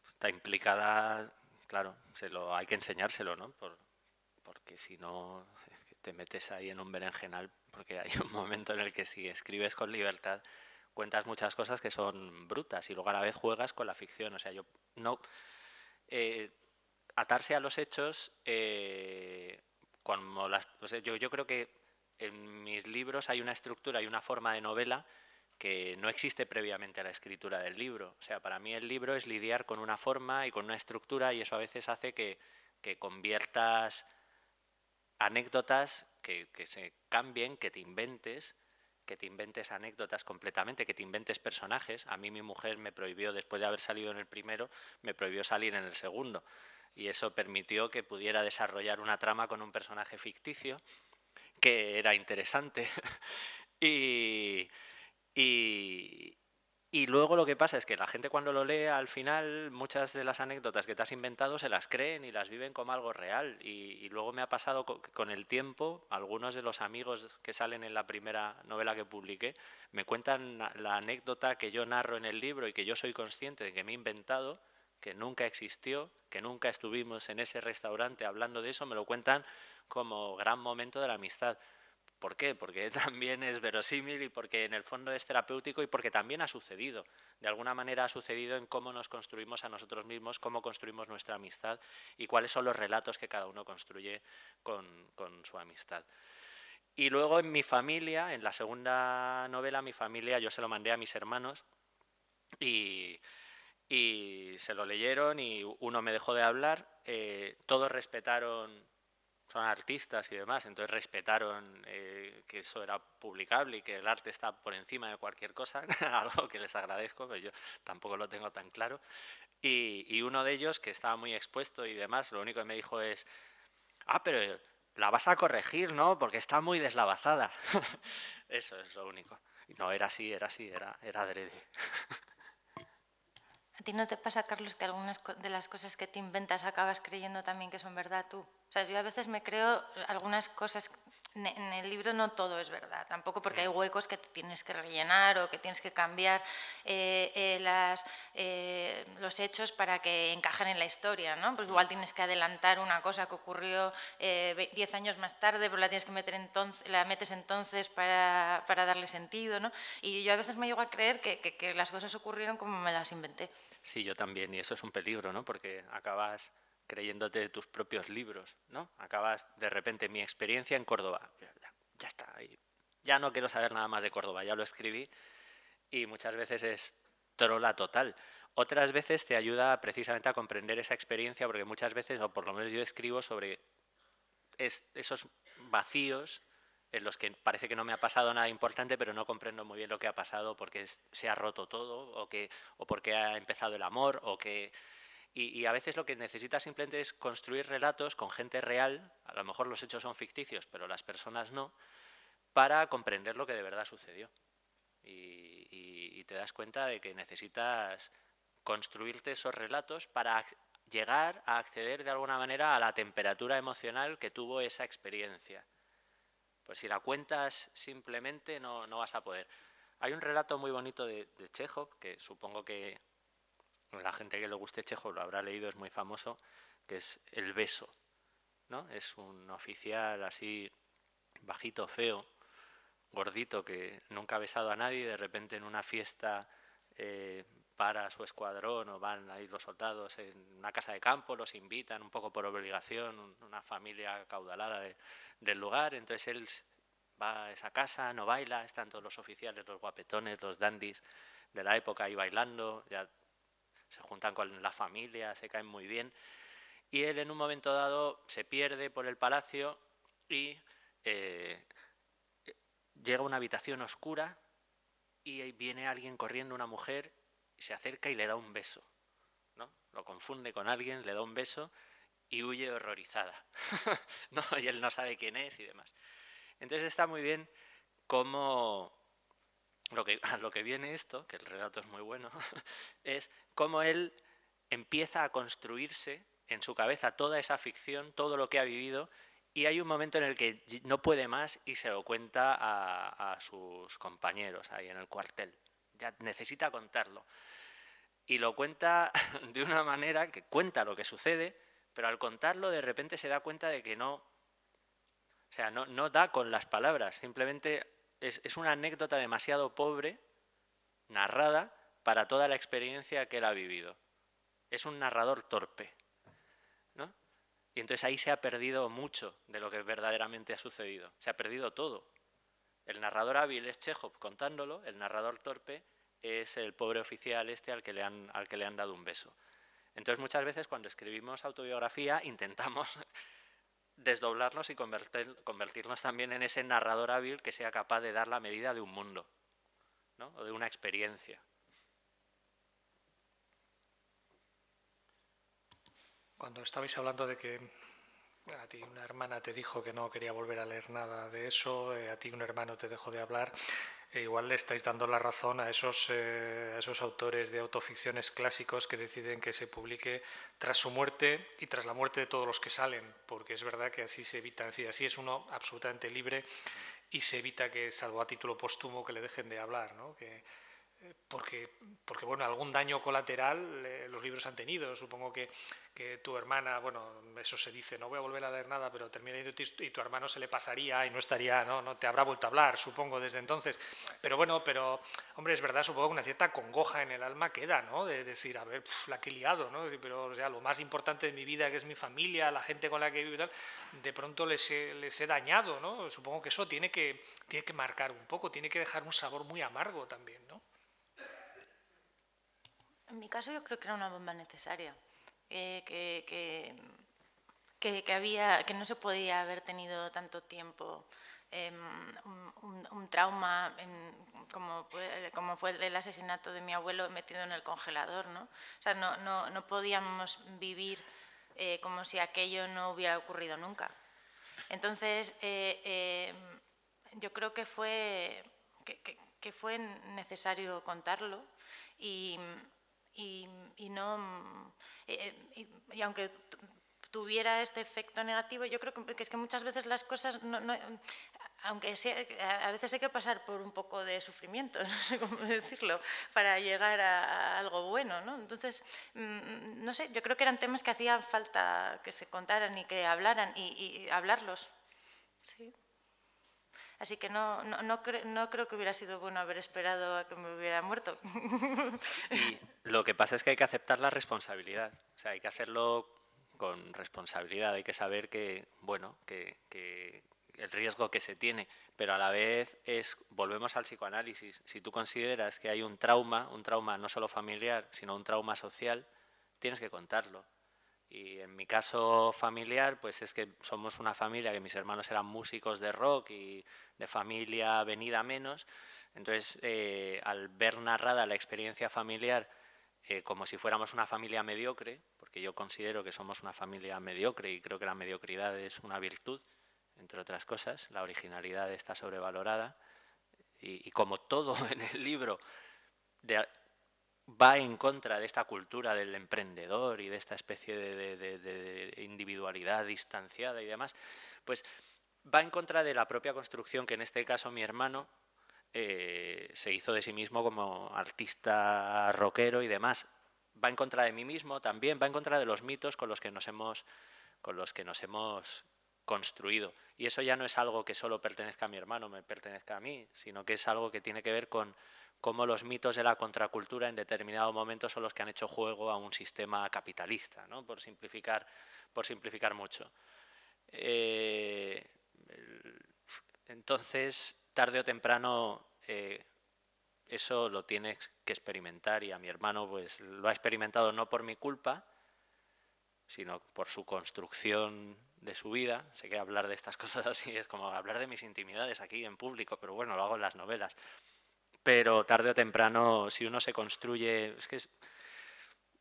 está implicada, claro, hay que enseñárselo, ¿no? Porque si no, es que te metes ahí en un berenjenal, porque hay un momento en el que si escribes con libertad, cuentas muchas cosas que son brutas y luego a la vez juegas con la ficción. O sea, yo no... atarse a los hechos, o sea, yo creo que en mis libros hay una estructura y una forma de novela que no existe previamente a la escritura del libro. O sea, para mí el libro es lidiar con una forma y con una estructura, y eso a veces hace que conviertas anécdotas, que se cambien, que te inventes anécdotas completamente, que te inventes personajes. A mí mi mujer me prohibió, después de haber salido en el primero, me prohibió salir en el segundo. Y eso permitió que pudiera desarrollar una trama con un personaje ficticio que era interesante. y, y luego lo que pasa es que la gente cuando lo lee, al final, muchas de las anécdotas que te has inventado se las creen y las viven como algo real. Y luego me ha pasado con el tiempo, algunos de los amigos que salen en la primera novela que publiqué, me cuentan la anécdota que yo narro en el libro y que yo soy consciente de que me he inventado, que nunca existió, que nunca estuvimos en ese restaurante hablando de eso, me lo cuentan como gran momento de la amistad. ¿Por qué? Porque también es verosímil y porque en el fondo es terapéutico y porque también ha sucedido. De alguna manera ha sucedido en cómo nos construimos a nosotros mismos, cómo construimos nuestra amistad y cuáles son los relatos que cada uno construye con su amistad. Y luego en mi familia, en la segunda novela, mi familia, yo se lo mandé a mis hermanos y se lo leyeron y uno me dejó de hablar. Todos respetaron, son artistas y demás, entonces respetaron que eso era publicable y que el arte está por encima de cualquier cosa, algo que les agradezco, pero yo tampoco lo tengo tan claro. Y uno de ellos, que estaba muy expuesto y demás, lo único que me dijo es, pero la vas a corregir, ¿no? Porque está muy deslavazada. Eso es lo único. Y no, era así, era adrede. ¿A ti no te pasa, Carlos, que algunas de las cosas que te inventas acabas creyendo también que son verdad tú? O sea, yo a veces me creo algunas cosas, en el libro no todo es verdad, tampoco, porque hay huecos que te tienes que rellenar o que tienes que cambiar los hechos para que encajen en la historia, ¿no? Porque igual tienes que adelantar una cosa que ocurrió 10 años más tarde, pero la tienes que meter la metes entonces para darle sentido, ¿no? Y yo a veces me llego a creer que las cosas ocurrieron como me las inventé. Sí, yo también, y eso es un peligro, ¿no? Porque acabas creyéndote de tus propios libros, ¿no? Acabas, de repente, mi experiencia en Córdoba, ya está, ya no quiero saber nada más de Córdoba, ya lo escribí, y muchas veces es trola total. Otras veces te ayuda precisamente a comprender esa experiencia, porque muchas veces, o por lo menos yo escribo sobre esos vacíos en los que parece que no me ha pasado nada importante, pero no comprendo muy bien lo que ha pasado, porque se ha roto todo, o porque ha empezado el amor, y a veces lo que necesitas simplemente es construir relatos con gente real, a lo mejor los hechos son ficticios, pero las personas no, para comprender lo que de verdad sucedió. Y te das cuenta de que necesitas construirte esos relatos para llegar a acceder de alguna manera a la temperatura emocional que tuvo esa experiencia. Pues si la cuentas simplemente no vas a poder. Hay un relato muy bonito de Chejov, que supongo que la gente que le guste Chejov lo habrá leído, es muy famoso, que es El beso, ¿no? Es un oficial así bajito, feo, gordito, que nunca ha besado a nadie y de repente en una fiesta para su escuadrón o van ahí los soldados en una casa de campo, los invitan un poco por obligación, una familia acaudalada del lugar, entonces él va a esa casa, no baila, están todos los oficiales, los guapetones, los dandis de la época ahí bailando, ya se juntan con la familia, se caen muy bien, y él en un momento dado se pierde por el palacio y llega a una habitación oscura y viene alguien corriendo, una mujer, se acerca y le da un beso, ¿no? Lo confunde con alguien, le da un beso y huye horrorizada, ¿no? Y él no sabe quién es y demás. Entonces está muy bien cómo a lo que viene esto, que el relato es muy bueno, es cómo él empieza a construirse en su cabeza toda esa ficción, todo lo que ha vivido, y hay un momento en el que no puede más y se lo cuenta a sus compañeros ahí en el cuartel. Ya necesita contarlo. Y lo cuenta de una manera que cuenta lo que sucede, pero al contarlo de repente se da cuenta de que no, o sea, no da con las palabras, simplemente es una anécdota demasiado pobre, narrada, para toda la experiencia que él ha vivido. Es un narrador torpe, ¿no? Y entonces ahí se ha perdido mucho de lo que verdaderamente ha sucedido. Se ha perdido todo. El narrador hábil es Chejov contándolo, el narrador torpe es el pobre oficial al que le han dado un beso. Entonces muchas veces cuando escribimos autobiografía intentamos desdoblarnos y convertirnos también en ese narrador hábil que sea capaz de dar la medida de un mundo, ¿no? O de una experiencia. Cuando estabais hablando de que a ti una hermana te dijo que no quería volver a leer nada de eso, a ti un hermano te dejó de hablar, igual le estáis dando la razón a esos autores de autoficciones clásicos que deciden que se publique tras su muerte y tras la muerte de todos los que salen, porque es verdad que así se evita, es decir, así es uno absolutamente libre y se evita que, salvo a título póstumo, que le dejen de hablar, ¿no? Porque bueno, algún daño colateral los libros han tenido. Supongo que tu hermana, bueno, eso se dice, no voy a volver a leer nada, pero termina y tu hermano se le pasaría y no estaría, no te habrá vuelto a hablar, supongo, desde entonces. Pero bueno, hombre, es verdad, supongo que una cierta congoja en el alma queda, ¿no? De decir, a ver, la que he liado, ¿no? Pero, o sea, lo más importante de mi vida, que es mi familia, la gente con la que vivo y tal, de pronto les he dañado, ¿no? Supongo que eso tiene que marcar un poco, tiene que dejar un sabor muy amargo también, ¿no? En mi caso yo creo que era una bomba necesaria, que no se podía haber tenido tanto tiempo un trauma como fue el del asesinato de mi abuelo metido en el congelador, ¿no? O sea, no podíamos vivir como si aquello no hubiera ocurrido nunca. Entonces, yo creo que fue necesario contarlo y aunque tuviera este efecto negativo, yo creo que es que muchas veces las cosas aunque a veces hay que pasar por un poco de sufrimiento, no sé cómo decirlo, para llegar a algo bueno, ¿no? Entonces, no sé, yo creo que eran temas que hacía falta que se contaran y que hablaran y hablarlos, ¿sí? Así que no creo que hubiera sido bueno haber esperado a que me hubiera muerto. Y lo que pasa es que hay que aceptar la responsabilidad. O sea, hay que hacerlo con responsabilidad. Hay que saber que, bueno, que el riesgo que se tiene, pero a la vez volvemos al psicoanálisis. Si tú consideras que hay un trauma no solo familiar, sino un trauma social, tienes que contarlo. Y en mi caso familiar, pues es que somos una familia que mis hermanos eran músicos de rock y de familia venida menos. Entonces, al ver narrada la experiencia familiar como si fuéramos una familia mediocre, porque yo considero que somos una familia mediocre y creo que la mediocridad es una virtud, entre otras cosas, la originalidad está sobrevalorada, y como todo en el libro va en contra de esta cultura del emprendedor y de esta especie de individualidad distanciada y demás, pues va en contra de la propia construcción que en este caso mi hermano se hizo de sí mismo como artista rockero y demás. Va en contra de mí mismo también, va en contra de los mitos con los que nos hemos construido. Y eso ya no es algo que solo pertenezca a mi hermano, me pertenezca a mí, sino que es algo que tiene que ver con cómo los mitos de la contracultura en determinado momento son los que han hecho juego a un sistema capitalista, ¿no? Por simplificar mucho. Entonces, tarde o temprano, eso lo tienes que experimentar, y a mi hermano pues lo ha experimentado no por mi culpa, sino por su construcción de su vida. Sé que hablar de estas cosas así es como hablar de mis intimidades aquí en público, pero bueno, lo hago en las novelas. Pero tarde o temprano, si uno se construye,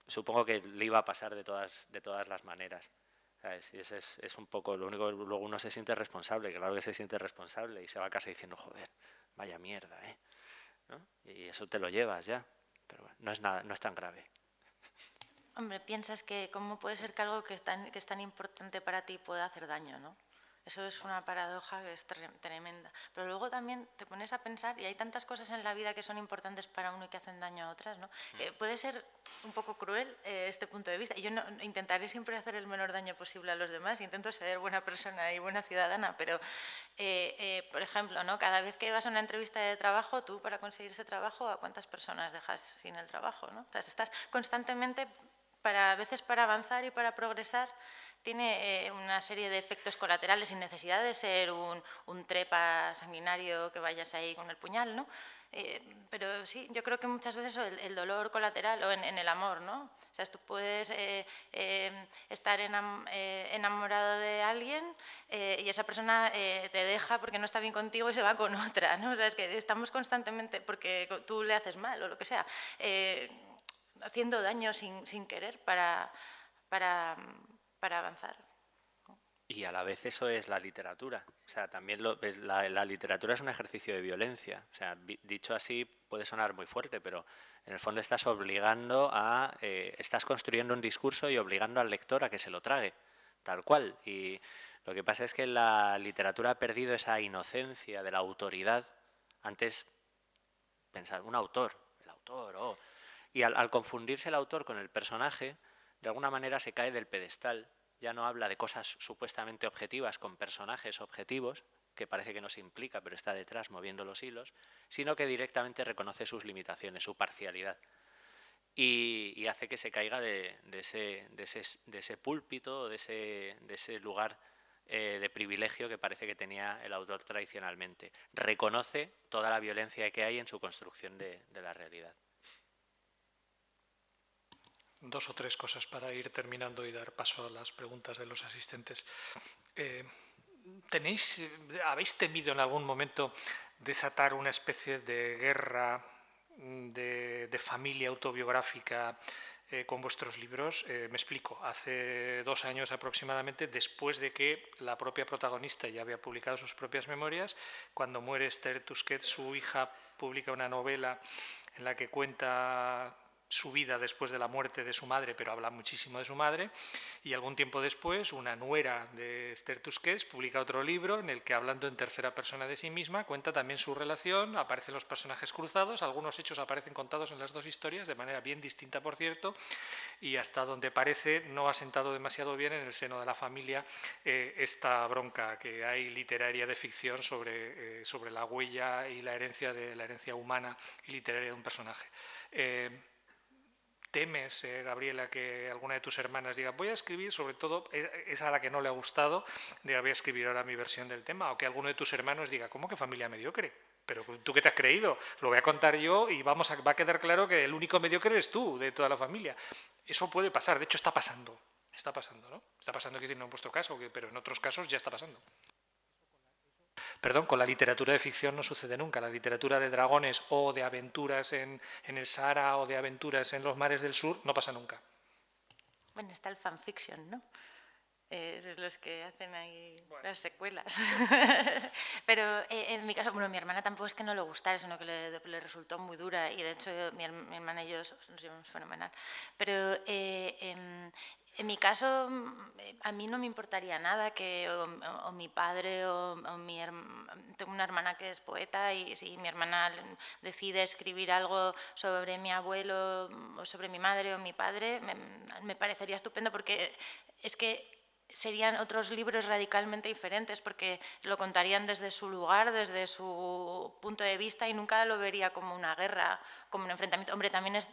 supongo que le iba a pasar de todas las maneras. ¿Sabes? Y ese es un poco lo único. Luego uno se siente responsable, claro que se siente responsable, y se va a casa diciendo, joder, vaya mierda, ¿no? Y eso te lo llevas ya, pero bueno, no es tan grave. Hombre, piensas que cómo puede ser que algo que es tan importante para ti pueda hacer daño, ¿no? Eso es una paradoja que es tremenda. Pero luego también te pones a pensar, y hay tantas cosas en la vida que son importantes para uno y que hacen daño a otras, ¿no? Puede ser un poco cruel este punto de vista. Yo intentaré siempre hacer el menor daño posible a los demás, intento ser buena persona y buena ciudadana, pero, por ejemplo, ¿no? Cada vez que vas a una entrevista de trabajo, tú para conseguir ese trabajo, ¿a cuántas personas dejas sin el trabajo, ¿no? Entonces, estás constantemente, a veces para avanzar y para progresar, tiene una serie de efectos colaterales sin necesidad de ser un trepa sanguinario que vayas ahí con el puñal, ¿no? Pero sí, yo creo que muchas veces el dolor colateral, o en el amor, ¿no? O sea, tú puedes estar enamorado de alguien y esa persona te deja porque no está bien contigo y se va con otra, ¿no? O sea, es que estamos constantemente, porque tú le haces mal o lo que sea, haciendo daño sin querer para avanzar. Y a la vez eso es la literatura. O sea, también la literatura es un ejercicio de violencia. O sea, dicho así puede sonar muy fuerte, pero en el fondo estás estás construyendo un discurso y obligando al lector a que se lo trague, tal cual. Y lo que pasa es que la literatura ha perdido esa inocencia de la autoridad. Antes, pensar, el autor, oh. Y al confundirse el autor con el personaje, de alguna manera se cae del pedestal. Ya no habla de cosas supuestamente objetivas con personajes objetivos, que parece que no se implica, pero está detrás moviendo los hilos, sino que directamente reconoce sus limitaciones, su parcialidad. Y hace que se caiga de ese púlpito, de ese lugar de privilegio que parece que tenía el autor tradicionalmente. Reconoce toda la violencia que hay en su construcción de la realidad. Dos o tres cosas para ir terminando y dar paso a las preguntas de los asistentes. ¿Habéis temido en algún momento desatar una especie de guerra de familia autobiográfica con vuestros libros? Me explico. Hace 2 años aproximadamente, después de que la propia protagonista ya había publicado sus propias memorias, cuando muere Esther Tusquets, su hija publica una novela en la que cuenta su vida después de la muerte de su madre, pero habla muchísimo de su madre, y algún tiempo después una nuera de Esther Tusquets publica otro libro en el que, hablando en tercera persona de sí misma, cuenta también su relación, aparecen los personajes cruzados, algunos hechos aparecen contados en las dos historias, de manera bien distinta, por cierto, y hasta donde parece no ha sentado demasiado bien en el seno de la familia esta bronca que hay literaria de ficción sobre la huella y la herencia humana y literaria de un personaje. ¿Temes, Gabriela, que alguna de tus hermanas diga voy a escribir, sobre todo esa a la que no le ha gustado, diga voy a escribir ahora mi versión del tema? O que alguno de tus hermanos diga ¿cómo que familia mediocre? ¿Pero tú qué te has creído? Lo voy a contar yo y va a quedar claro que el único mediocre eres tú de toda la familia. Eso puede pasar, de hecho está pasando, ¿no? Está pasando, que no en vuestro caso, pero en otros casos ya está pasando. Perdón, con la literatura de ficción no sucede nunca. La literatura de dragones o de aventuras en el Sahara o de aventuras en los mares del sur no pasa nunca. Bueno, está el fanfiction, ¿no? Los que hacen ahí las secuelas. Pero en mi caso, bueno, mi hermana tampoco es que no le gustara, sino que le resultó muy dura, y de hecho mi hermana y yo nos llevamos fenomenal. Pero En mi caso, a mí no me importaría nada que o mi padre o tengo una hermana que es poeta y si mi hermana decide escribir algo sobre mi abuelo o sobre mi madre o mi padre, me parecería estupendo porque es que serían otros libros radicalmente diferentes porque lo contarían desde su lugar, desde su punto de vista y nunca lo vería como una guerra, como un enfrentamiento. Hombre, también es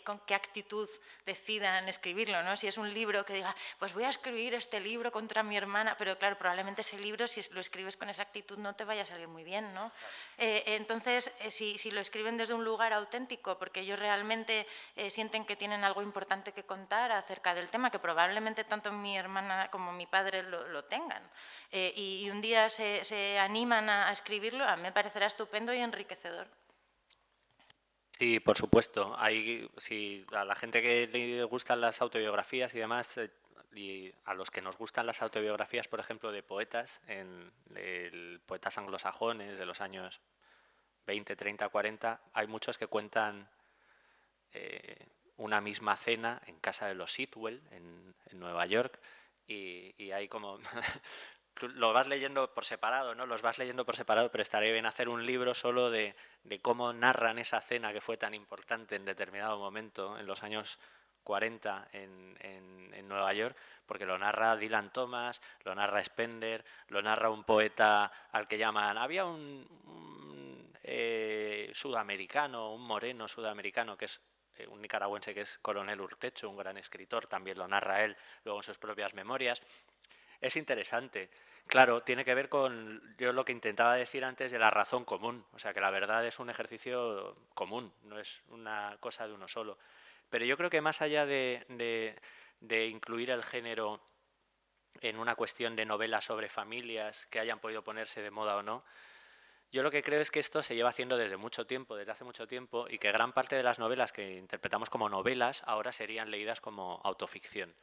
con qué actitud decidan escribirlo, ¿no? Si es un libro que diga, pues voy a escribir este libro contra mi hermana, pero claro, probablemente ese libro, si lo escribes con esa actitud, no te vaya a salir muy bien, ¿no? Entonces, si lo escriben desde un lugar auténtico, porque ellos realmente sienten que tienen algo importante que contar acerca del tema, que probablemente tanto mi hermana como mi padre lo tengan, y un día se animan a escribirlo, a mí me parecerá estupendo y enriquecedor. Sí, por supuesto. Si a la gente que le gustan las autobiografías y demás, y a los que nos gustan las autobiografías, por ejemplo, de poetas, poetas anglosajones de los años 20, 30, 40, hay muchos que cuentan una misma cena en casa de los Sitwell, en Nueva York, y hay como... lo vas leyendo por separado, ¿no? Los vas leyendo por separado, pero estaría bien hacer un libro solo de cómo narran esa cena que fue tan importante en determinado momento, en los años 40 en Nueva York, porque lo narra Dylan Thomas, lo narra Spender, lo narra un poeta al que llaman... Había un sudamericano, un moreno sudamericano, que es un nicaragüense que es Coronel Urtecho, un gran escritor, también lo narra él luego en sus propias memorias. Es interesante. Claro, tiene que ver con yo lo que intentaba decir antes de la razón común. O sea, que la verdad es un ejercicio común, no es una cosa de uno solo. Pero yo creo que más allá de incluir el género en una cuestión de novelas sobre familias que hayan podido ponerse de moda o no, yo lo que creo es que esto se lleva haciendo desde hace mucho tiempo, y que gran parte de las novelas que interpretamos como novelas ahora serían leídas como autoficción.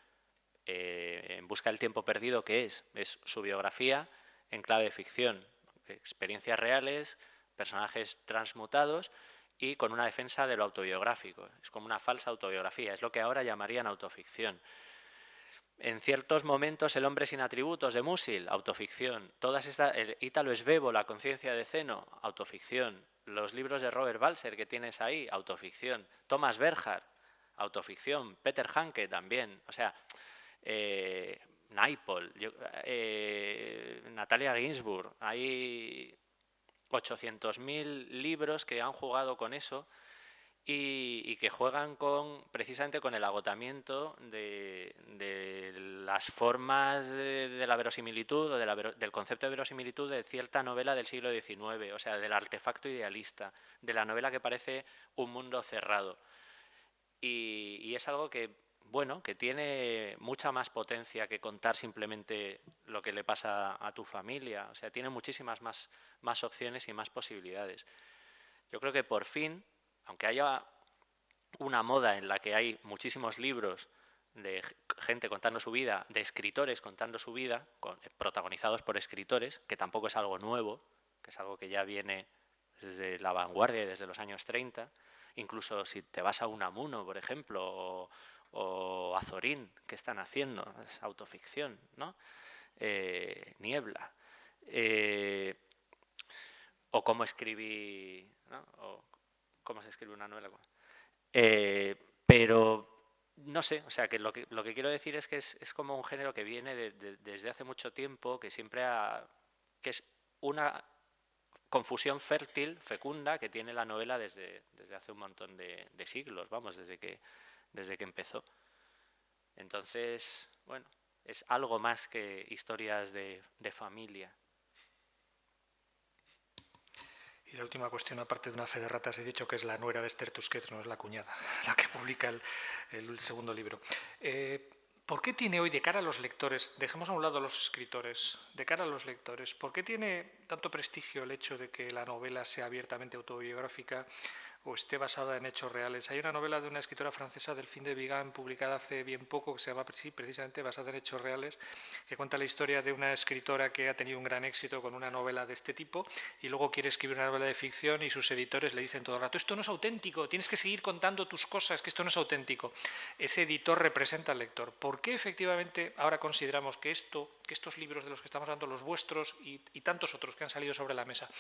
En busca del tiempo perdido, ¿qué es? Es su biografía en clave de ficción, experiencias reales, personajes transmutados y con una defensa de lo autobiográfico. Es como una falsa autobiografía, es lo que ahora llamarían autoficción. En ciertos momentos, El hombre sin atributos de Musil, autoficción. El Ítalo Svevo, La conciencia de Zeno, autoficción. Los libros de Robert Balser que tienes ahí, autoficción. Thomas Berger, autoficción. Peter Hanke también. O sea, Naipaul, Natalia Ginsburg. Hay 800.000 libros que han jugado con eso y que juegan precisamente con el agotamiento de las formas de la verosimilitud o del concepto de verosimilitud de cierta novela del siglo XIX, o sea, del artefacto idealista, de la novela que parece un mundo cerrado. Y es algo que, bueno, que tiene mucha más potencia que contar simplemente lo que le pasa a tu familia. O sea, tiene muchísimas más opciones y más posibilidades. Yo creo que por fin, aunque haya una moda en la que hay muchísimos libros de gente contando su vida, de escritores contando su vida, protagonizados por escritores, que tampoco es algo nuevo, que es algo que ya viene desde la vanguardia y desde los años 30, incluso si te vas a Unamuno, por ejemplo, o a Zorín, ¿qué están haciendo? Es autoficción, ¿no? Niebla. O cómo escribí, ¿no? O cómo se escribe una novela. Pero no sé, o sea, que lo que quiero decir es que es como un género que viene desde hace mucho tiempo, que que es una confusión fértil, fecunda, que tiene la novela desde hace un montón de siglos, vamos, desde que empezó. Entonces, bueno, es algo más que historias de familia. Y la última cuestión, aparte de una fe de ratas, he dicho que es la nuera de Esther Tusquets, no es la cuñada, la que publica el segundo libro. ¿Por qué tiene hoy, de cara a los lectores, dejemos a un lado a los escritores, de cara a los lectores, ¿por qué tiene tanto prestigio el hecho de que la novela sea abiertamente autobiográfica o esté basada en hechos reales. Hay una novela de una escritora francesa, Delphine de Vigan, publicada hace bien poco, que se llama precisamente basada en hechos reales, que cuenta la historia de una escritora que ha tenido un gran éxito con una novela de este tipo y luego quiere escribir una novela de ficción y sus editores le dicen todo el rato: esto no es auténtico, tienes que seguir contando tus cosas, que esto no es auténtico. Ese editor representa al lector. ¿Por qué efectivamente ahora consideramos que estos libros de los que estamos hablando, los vuestros y tantos otros que han salido sobre la mesa,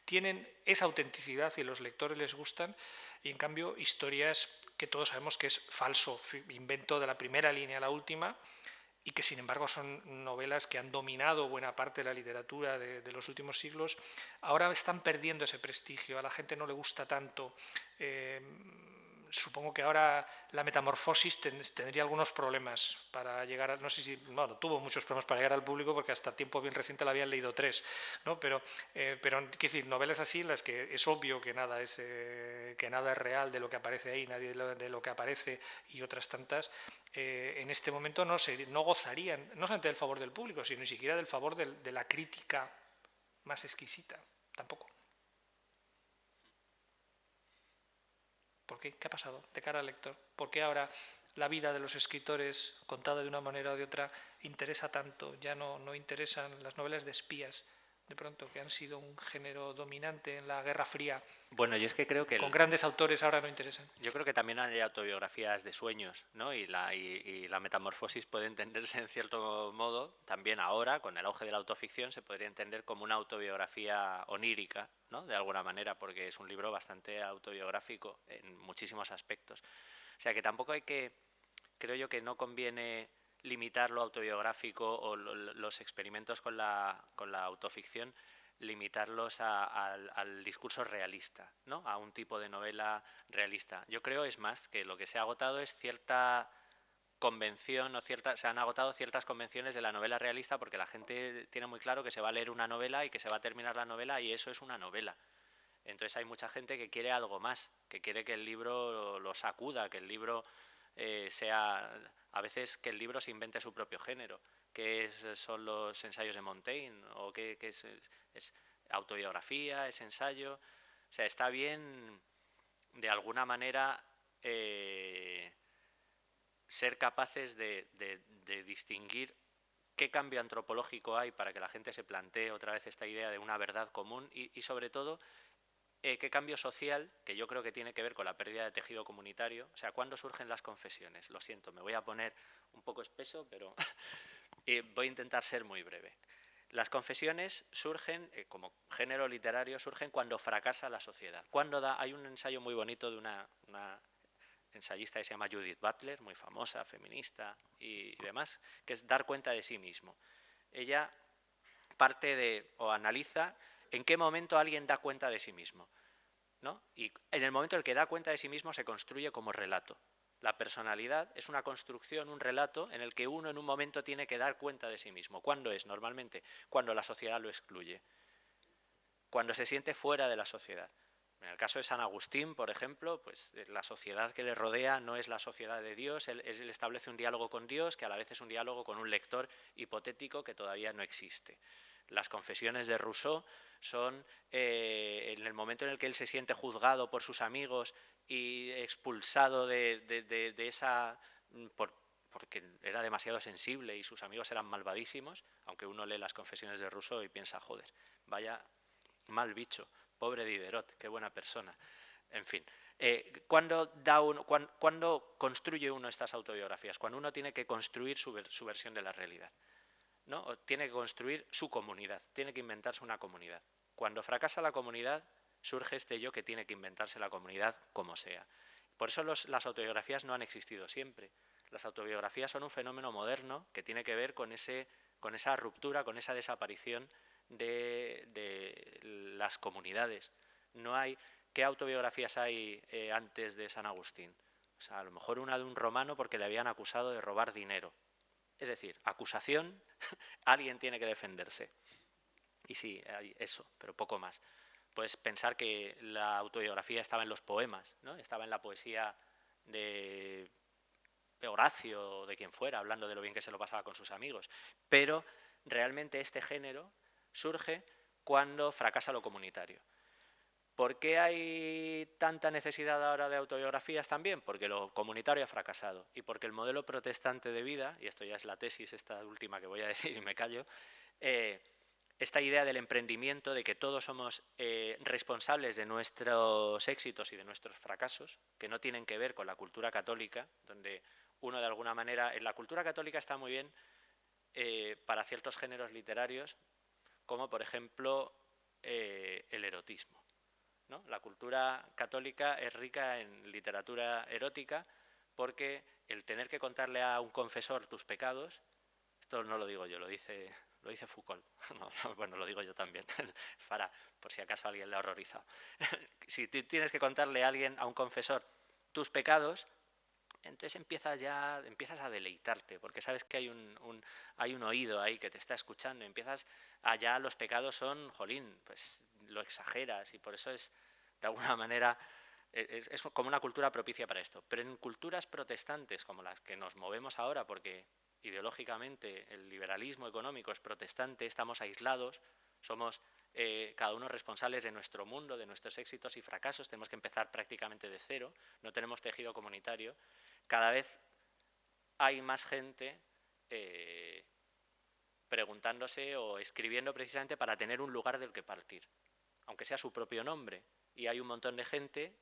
tienen esa autenticidad y a los lectores les gustan, y en cambio historias que todos sabemos que es falso, invento de la primera línea a la última, y que sin embargo son novelas que han dominado buena parte de la literatura de los últimos siglos, ahora están perdiendo ese prestigio, a la gente no le gusta tanto? Supongo que ahora la Metamorfosis tendría algunos problemas para llegar a, no sé si, bueno, tuvo muchos problemas para llegar al público porque hasta tiempo bien reciente la habían leído 3, ¿no? Pero quiero decir, novelas así, las que es obvio que nada es real de lo que aparece ahí, nadie de lo que aparece, y otras tantas, en este momento no gozarían no solamente del favor del público, sino ni siquiera del favor de la crítica más exquisita, tampoco. ¿Por qué? ¿Qué ha pasado de cara al lector? ¿Por qué ahora la vida de los escritores, contada de una manera o de otra, interesa tanto? Ya no interesan las novelas de espías, de pronto, que han sido un género dominante en la Guerra Fría. Bueno, yo es que creo que con grandes autores ahora no interesan. Yo creo que también hay autobiografías de sueños, ¿no? Y la metamorfosis puede entenderse en cierto modo, también ahora, con el auge de la autoficción, se podría entender como una autobiografía onírica, ¿no? De alguna manera, porque es un libro bastante autobiográfico en muchísimos aspectos. O sea que tampoco creo yo que no conviene limitar lo autobiográfico o los experimentos con la autoficción, limitarlos al discurso realista, ¿no? A un tipo de novela realista. Yo creo, es más, que lo que se ha agotado es cierta convención se han agotado ciertas convenciones de la novela realista, porque la gente tiene muy claro que se va a leer una novela y que se va a terminar la novela y eso es una novela. Entonces hay mucha gente que quiere algo más, que quiere que el libro lo sacuda, que el libro a veces que el libro se invente su propio género, que son los ensayos de Montaigne, o que es autobiografía, es ensayo. O sea, está bien de alguna manera ser capaces de distinguir qué cambio antropológico hay para que la gente se plantee otra vez esta idea de una verdad común y sobre todo qué cambio social, que yo creo que tiene que ver con la pérdida de tejido comunitario. O sea, ¿cuándo surgen las confesiones? Lo siento, me voy a poner un poco espeso, pero voy a intentar ser muy breve. Las confesiones surgen, como género literario, surgen cuando fracasa la sociedad. Hay un ensayo muy bonito de una ensayista que se llama Judith Butler, muy famosa, feminista y demás, que es dar cuenta de sí mismo. Ella analiza en qué momento alguien da cuenta de sí mismo, ¿no? Y en el momento en el que da cuenta de sí mismo se construye como relato. La personalidad es una construcción, un relato en el que uno en un momento tiene que dar cuenta de sí mismo. ¿Cuándo es? Normalmente cuando la sociedad lo excluye, cuando se siente fuera de la sociedad. En el caso de San Agustín, por ejemplo, pues la sociedad que le rodea no es la sociedad de Dios, él establece un diálogo con Dios que a la vez es un diálogo con un lector hipotético que todavía no existe. Las confesiones de Rousseau son en el momento en el que él se siente juzgado por sus amigos y expulsado de esa... porque era demasiado sensible y sus amigos eran malvadísimos, aunque uno lee las confesiones de Rousseau y piensa, joder, vaya mal bicho, pobre Diderot, qué buena persona. En fin, ¿cuándo construye uno estas autobiografías? Cuando uno tiene que construir su versión de la realidad, ¿no? O tiene que construir su comunidad, tiene que inventarse una comunidad. Cuando fracasa la comunidad, surge este yo que tiene que inventarse la comunidad como sea. Por eso las autobiografías no han existido siempre. Las autobiografías son un fenómeno moderno que tiene que ver con esa ruptura, con esa desaparición de las comunidades. ¿Qué autobiografías hay antes de San Agustín? O sea, a lo mejor una de un romano porque le habían acusado de robar dinero. Es decir, acusación, alguien tiene que defenderse. Y sí, hay eso, pero poco más. Puedes pensar que la autobiografía estaba en los poemas, ¿no? Estaba en la poesía de Horacio o de quien fuera, hablando de lo bien que se lo pasaba con sus amigos. Pero realmente este género surge cuando fracasa lo comunitario. ¿Por qué hay tanta necesidad ahora de autobiografías también? Porque lo comunitario ha fracasado y porque el modelo protestante de vida, y esto ya es la tesis, esta última que voy a decir y me callo, esta idea del emprendimiento, de que todos somos responsables de nuestros éxitos y de nuestros fracasos, que no tienen que ver con la cultura católica, donde uno de alguna manera, en la cultura católica está muy bien para ciertos géneros literarios, como por ejemplo el erotismo, ¿no? La cultura católica es rica en literatura erótica porque el tener que contarle a un confesor tus pecados, esto no lo digo yo, lo dice Foucault, no, bueno, lo digo yo también, por si acaso alguien le ha horrorizado. Si tienes que contarle a alguien, a un confesor, tus pecados, entonces empiezas a deleitarte, porque sabes que hay un oído ahí que te está escuchando, allá los pecados son, jolín, pues lo exageras, y por eso es, de alguna manera, es como una cultura propicia para esto. Pero en culturas protestantes como las que nos movemos ahora, porque ideológicamente el liberalismo económico es protestante, estamos aislados, somos cada uno responsables de nuestro mundo, de nuestros éxitos y fracasos, tenemos que empezar prácticamente de cero, no tenemos tejido comunitario. Cada vez hay más gente preguntándose o escribiendo precisamente para tener un lugar del que partir, aunque sea su propio nombre. Y hay un montón de gente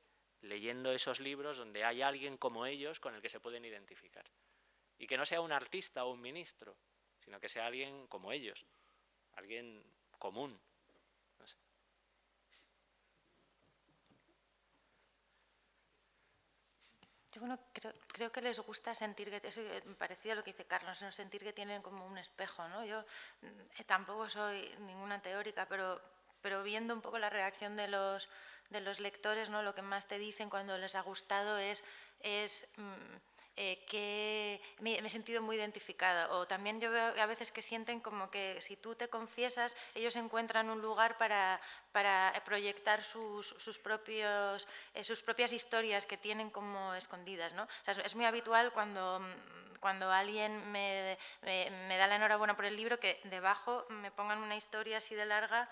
leyendo esos libros donde hay alguien como ellos con el que se pueden identificar. Y que no sea un artista o un ministro, sino que sea alguien como ellos, alguien común. No sé. Yo, bueno, creo que les gusta sentir que, eso me parecía lo que dice Carlos, ¿no? Sentir que tienen como un espejo, ¿no? Yo tampoco soy ninguna teórica, pero viendo un poco la reacción de los lectores, ¿no? Lo que más te dicen cuando les ha gustado es que me he sentido muy identificada, o también yo veo a veces que sienten como que si tú te confiesas, ellos encuentran un lugar para proyectar sus propias historias que tienen como escondidas, ¿no? O sea, es muy habitual cuando alguien me da la enhorabuena por el libro que debajo me pongan una historia así de larga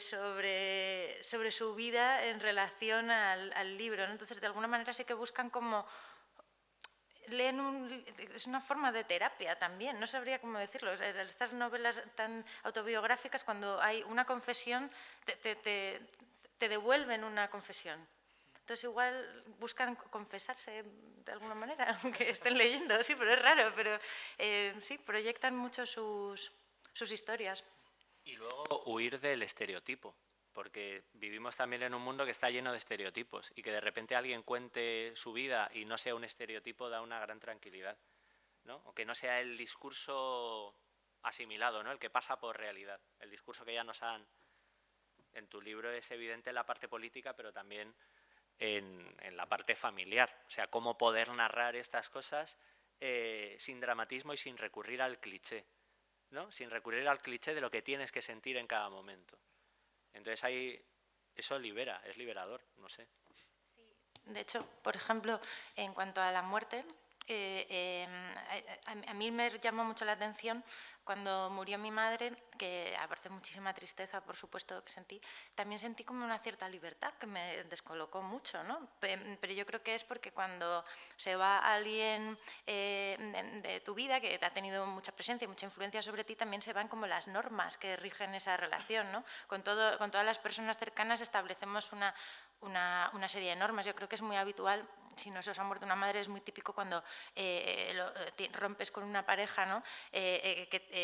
sobre su vida en relación al libro, ¿no? Entonces, de alguna manera sí que buscan como es una forma de terapia también, no sabría cómo decirlo. Estas novelas tan autobiográficas, cuando hay una confesión, te devuelven una confesión. Entonces igual buscan confesarse de alguna manera, aunque estén leyendo, sí, pero es raro, pero sí, proyectan mucho sus historias. Y luego huir del estereotipo, porque vivimos también en un mundo que está lleno de estereotipos y que de repente alguien cuente su vida y no sea un estereotipo da una gran tranquilidad, ¿no? O que no sea el discurso asimilado, ¿no? El que pasa por realidad, el discurso que ya nos han... En tu libro es evidente en la parte política, pero también en la parte familiar, o sea, cómo poder narrar estas cosas sin dramatismo y sin recurrir al cliché, ¿no? Sin recurrir al cliché de lo que tienes que sentir en cada momento. Entonces ahí eso libera, es liberador, no sé. Sí. De hecho, por ejemplo, en cuanto a la muerte, a mí me llamó mucho la atención cuando murió mi madre, que aparte de muchísima tristeza, por supuesto, que sentí, también sentí como una cierta libertad que me descolocó mucho, ¿no? Pero yo creo que es porque cuando se va alguien de tu vida, que ha tenido mucha presencia y mucha influencia sobre ti, también se van como las normas que rigen esa relación, ¿no? Con todas las personas cercanas establecemos una serie de normas. Yo creo que es muy habitual, si no se os ha muerto una madre, es muy típico cuando rompes con una pareja, ¿no?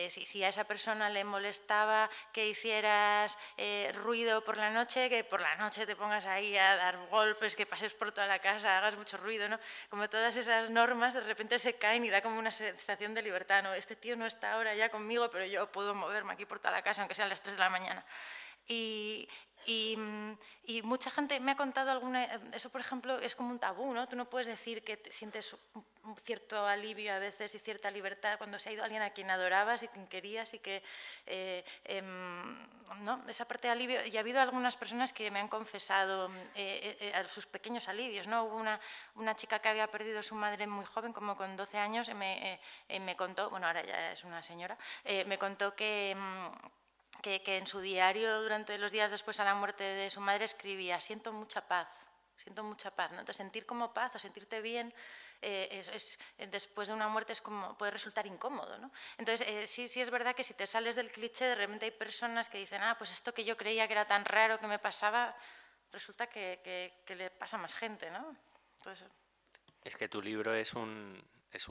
Si a esa persona le molestaba que hicieras ruido por la noche, que por la noche te pongas ahí a dar golpes, que pases por toda la casa, hagas mucho ruido, ¿no? Como todas esas normas de repente se caen y da como una sensación de libertad, ¿no? Este tío no está ahora ya conmigo, pero yo puedo moverme aquí por toda la casa, aunque sean las 3 de la mañana. Y mucha gente me ha contado eso, por ejemplo, es como un tabú, ¿no? Tú no puedes decir que te sientes un cierto alivio a veces y cierta libertad cuando se ha ido alguien a quien adorabas y quien querías y que, ¿no? Esa parte de alivio. Y ha habido algunas personas que me han confesado sus pequeños alivios, ¿no? Hubo una chica que había perdido a su madre muy joven, como con 12 años, y me contó, bueno, ahora ya es una señora, me contó que que en su diario, durante los días después a la muerte de su madre, escribía: siento mucha paz, ¿no? Entonces, sentir como paz o sentirte bien después de una muerte puede resultar incómodo, ¿no? Entonces, sí es verdad que si te sales del cliché, de repente hay personas que dicen: pues esto que yo creía que era tan raro que me pasaba, resulta que le pasa a más gente, ¿no? Entonces, es que tu libro es un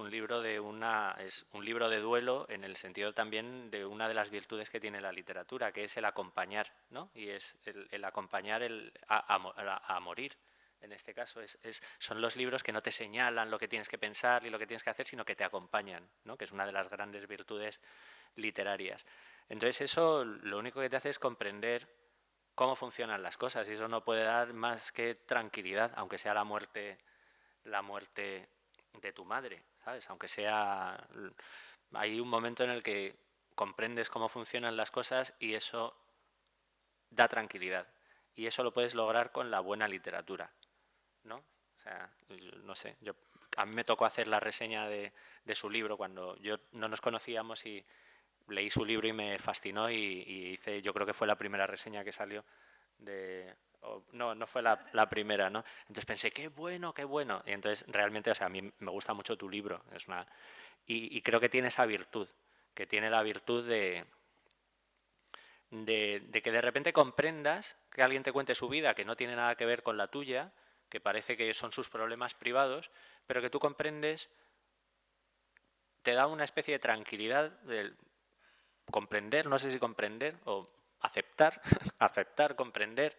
libro es un libro de duelo, en el sentido también de una de las virtudes que tiene la literatura, que es el acompañar, ¿no? Y es el acompañar a morir. En este caso, son los libros que no te señalan lo que tienes que pensar y lo que tienes que hacer, sino que te acompañan, ¿no? Que es una de las grandes virtudes literarias. Entonces, eso lo único que te hace es comprender cómo funcionan las cosas, y eso no puede dar más que tranquilidad, aunque sea la muerte de tu madre, ¿sabes? Aunque sea... Hay un momento en el que comprendes cómo funcionan las cosas y eso da tranquilidad. Y eso lo puedes lograr con la buena literatura, ¿no? O sea, no sé, a mí me tocó hacer la reseña de su libro cuando no nos conocíamos, y leí su libro y me fascinó, y hice, yo creo que fue la primera reseña que salió no fue la primera, ¿no? Entonces pensé, qué bueno, qué bueno. Y entonces realmente, o sea, a mí me gusta mucho tu libro. Y creo que tiene esa virtud, que tiene la virtud de que de repente comprendas que alguien te cuente su vida que no tiene nada que ver con la tuya, que parece que son sus problemas privados, pero que tú comprendes, te da una especie de tranquilidad del comprender, no sé si comprender o aceptar, aceptar, comprender,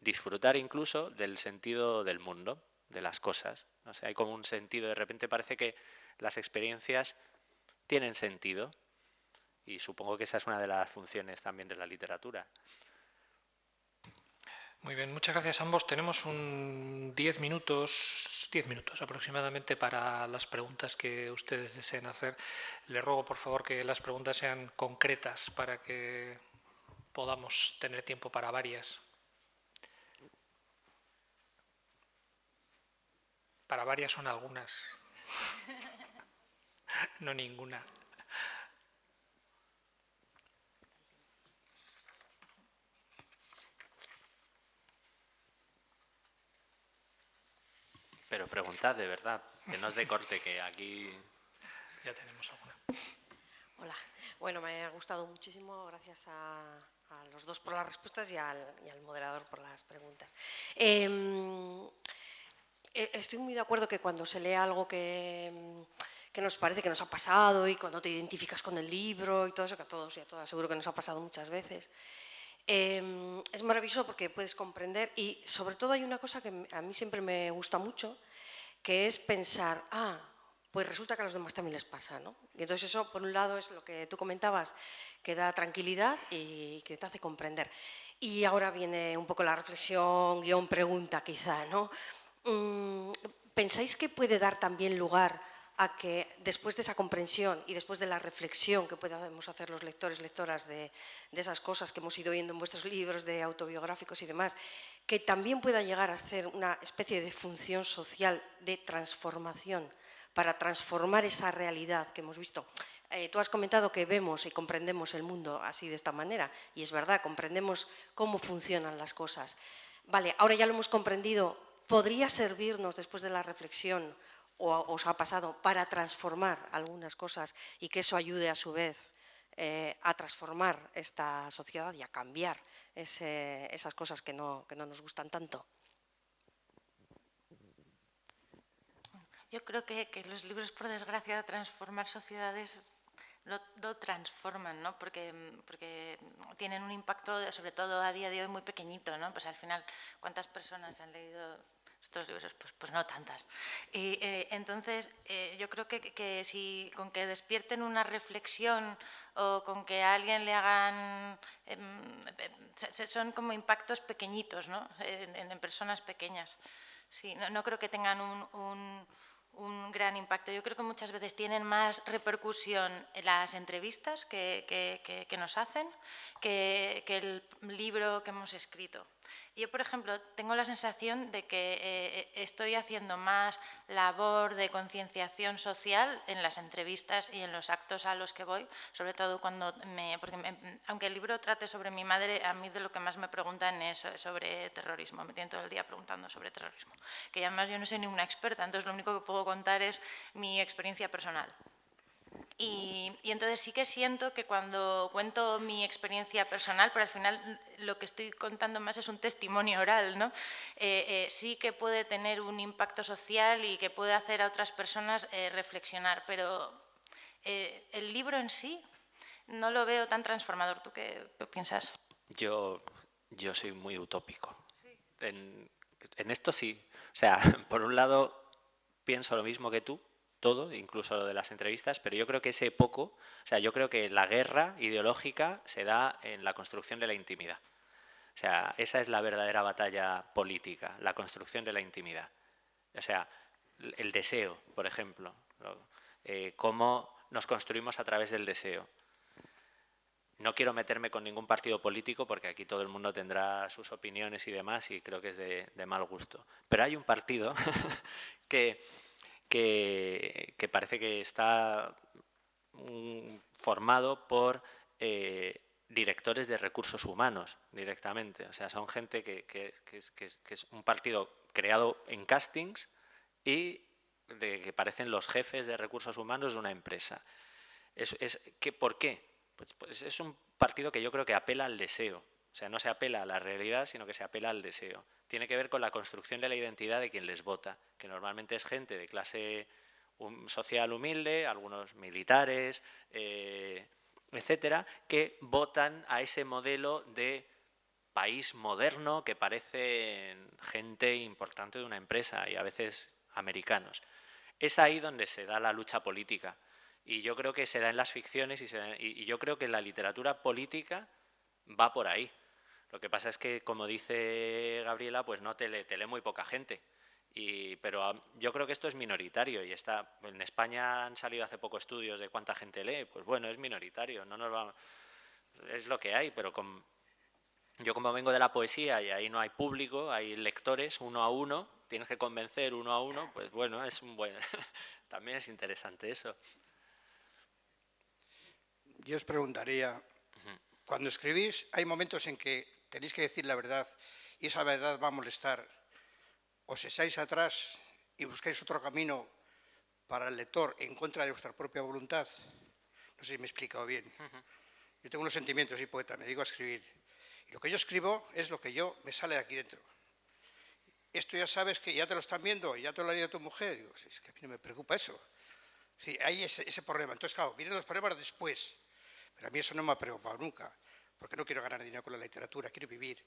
disfrutar incluso del sentido del mundo, de las cosas. O sea, hay como un sentido, de repente parece que las experiencias tienen sentido, y supongo que esa es una de las funciones también de la literatura. Muy bien, muchas gracias a ambos. Tenemos 10 minutos aproximadamente para las preguntas que ustedes deseen hacer. Les ruego, por favor, que las preguntas sean concretas para que podamos tener tiempo para varias. Para varias son algunas, no ninguna. Pero preguntad de verdad, que no es de corte, que aquí... Ya tenemos alguna. Hola. Bueno, me ha gustado muchísimo, gracias a los dos por las respuestas y al moderador por las preguntas. Estoy muy de acuerdo que cuando se lee algo que nos parece que nos ha pasado, y cuando te identificas con el libro y todo eso, que a todos y a todas seguro que nos ha pasado muchas veces, es maravilloso porque puedes comprender, y sobre todo hay una cosa que a mí siempre me gusta mucho, que es pensar, pues resulta que a los demás también les pasa, ¿no? Y entonces eso, por un lado, es lo que tú comentabas, que da tranquilidad y que te hace comprender. Y ahora viene un poco la reflexión, guión pregunta quizá, ¿no? ¿Pensáis que puede dar también lugar a que después de esa comprensión y después de la reflexión que podamos hacer los lectores, lectoras de esas cosas que hemos ido viendo en vuestros libros de autobiográficos y demás, que también pueda llegar a hacer una especie de función social de transformación para transformar esa realidad que hemos visto? Tú has comentado que vemos y comprendemos el mundo así, de esta manera, y es verdad, comprendemos cómo funcionan las cosas. Vale, ahora ya lo hemos comprendido, ¿podría servirnos después de la reflexión, o os ha pasado, para transformar algunas cosas y que eso ayude a su vez a transformar esta sociedad y a cambiar esas cosas que no nos gustan tanto? yo creo que los libros, por desgracia, transformar sociedades lo transforman, ¿no? Porque tienen un impacto, sobre todo a día de hoy, muy pequeñito, ¿no? Pues al final, ¿cuántas personas han leído estos libros? Pues no tantas. Y entonces, yo creo que si con que despierten una reflexión o con que a alguien le hagan... son como impactos pequeñitos, ¿no? En personas pequeñas. Sí, no creo que tengan un gran impacto. Yo creo que muchas veces tienen más repercusión en las entrevistas que nos hacen que el libro que hemos escrito. Yo, por ejemplo, tengo la sensación de que estoy haciendo más labor de concienciación social en las entrevistas y en los actos a los que voy, sobre todo cuando aunque el libro trate sobre mi madre, a mí de lo que más me preguntan es sobre terrorismo. Me tienen todo el día preguntando sobre terrorismo, que además yo no soy ninguna experta, entonces lo único que puedo contar es mi experiencia personal. Y entonces sí que siento que cuando cuento mi experiencia personal, pero al final lo que estoy contando más es un testimonio oral, ¿no? Sí que puede tener un impacto social y que puede hacer a otras personas reflexionar, pero el libro en sí no lo veo tan transformador. ¿Tú qué piensas? Yo soy muy utópico. Sí. En esto sí. O sea, por un lado pienso lo mismo que tú, todo, incluso lo de las entrevistas, pero yo creo que ese poco, o sea, yo creo que la guerra ideológica se da en la construcción de la intimidad. O sea, esa es la verdadera batalla política, la construcción de la intimidad. O sea, el deseo, por ejemplo, cómo nos construimos a través del deseo. No quiero meterme con ningún partido político porque aquí todo el mundo tendrá sus opiniones y demás y creo que es de mal gusto. Pero hay un partido que parece que está formado por directores de recursos humanos directamente. O sea, son gente que es un partido creado en castings y que parecen los jefes de recursos humanos de una empresa. ¿Por qué? Pues es un partido que yo creo que apela al deseo. O sea, no se apela a la realidad, sino que se apela al deseo. Tiene que ver con la construcción de la identidad de quien les vota, que normalmente es gente de clase social humilde, algunos militares, etcétera, que votan a ese modelo de país moderno que parece gente importante de una empresa y a veces americanos. Es ahí donde se da la lucha política. Y yo creo que se da en las ficciones y yo creo que la literatura política va por ahí. Lo que pasa es que, como dice Gabriela, pues no te lee muy poca gente. Pero yo creo que esto es minoritario y en España han salido hace poco estudios de cuánta gente lee. Pues bueno, es minoritario, es lo que hay, pero yo como vengo de la poesía y ahí no hay público, hay lectores uno a uno, tienes que convencer uno a uno, pues bueno, también es interesante eso. Yo os preguntaría, cuando escribís, hay momentos en que tenéis que decir la verdad y esa verdad va a molestar. ¿Os echáis atrás y buscáis otro camino para el lector en contra de vuestra propia voluntad? No sé si me he explicado bien. Yo tengo unos sentimientos, soy poeta, me dedico a escribir. Y lo que yo escribo es lo que me sale de aquí dentro. Esto ya sabes que ya te lo están viendo, ya te lo ha leído tu mujer. Digo, es que a mí no me preocupa eso. Sí, hay ese problema. Entonces, claro, vienen los problemas después. Pero a mí eso no me ha preocupado nunca, porque no quiero ganar dinero con la literatura, quiero vivir.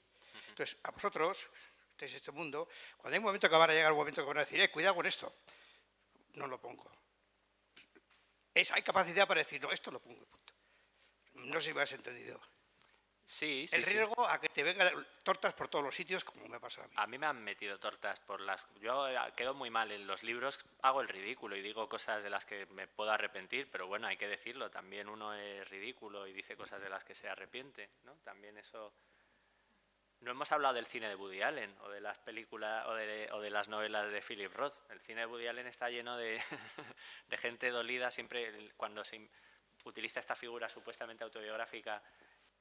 Entonces, a vosotros, estáis en este mundo, cuando hay un momento que van a llegar un momento que van a decir, cuidado con esto, no lo pongo. Hay capacidad para decir, no, esto lo pongo, punto. No sé si me has entendido. Sí. El riesgo a que te vengan tortas por todos los sitios, como me ha pasado a mí. A mí me han metido tortas por las... Yo quedo muy mal en los libros, hago el ridículo y digo cosas de las que me puedo arrepentir, pero bueno, hay que decirlo, también uno es ridículo y dice cosas de las que se arrepiente, ¿no? También eso... No hemos hablado del cine de Woody Allen o de las películas o de las novelas de Philip Roth. El cine de Woody Allen está lleno de gente dolida, siempre cuando se utiliza esta figura supuestamente autobiográfica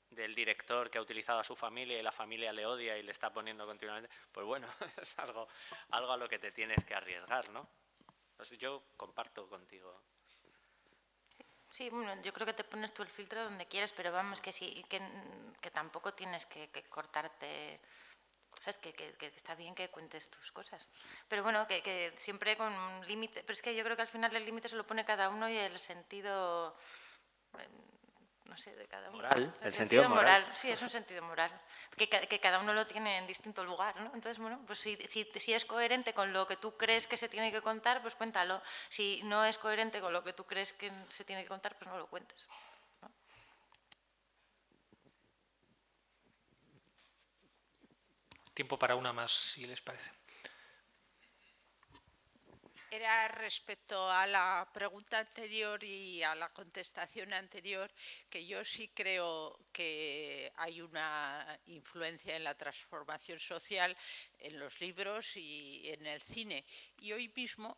del director que ha utilizado a su familia y la familia le odia y le está poniendo continuamente, pues bueno, es algo a lo que te tienes que arriesgar, ¿no? Entonces yo comparto contigo. Sí, bueno, yo creo que te pones tú el filtro donde quieres, pero vamos, que sí, que tampoco tienes que cortarte, ¿sabes? Que está bien que cuentes tus cosas. Pero bueno, que siempre con un límite, pero es que yo creo que al final el límite se lo pone cada uno y el sentido... no sé, de cada uno. Moral, el sentido moral. Sí, es un sentido moral, que cada uno lo tiene en distinto lugar, ¿no? Entonces, bueno, pues si es coherente con lo que tú crees que se tiene que contar, pues cuéntalo. Si no es coherente con lo que tú crees que se tiene que contar, pues no lo cuentes, ¿no? Tiempo para una más, si les parece. Era respecto a la pregunta anterior y a la contestación anterior, que yo sí creo que hay una influencia en la transformación social en los libros y en el cine. Y hoy mismo,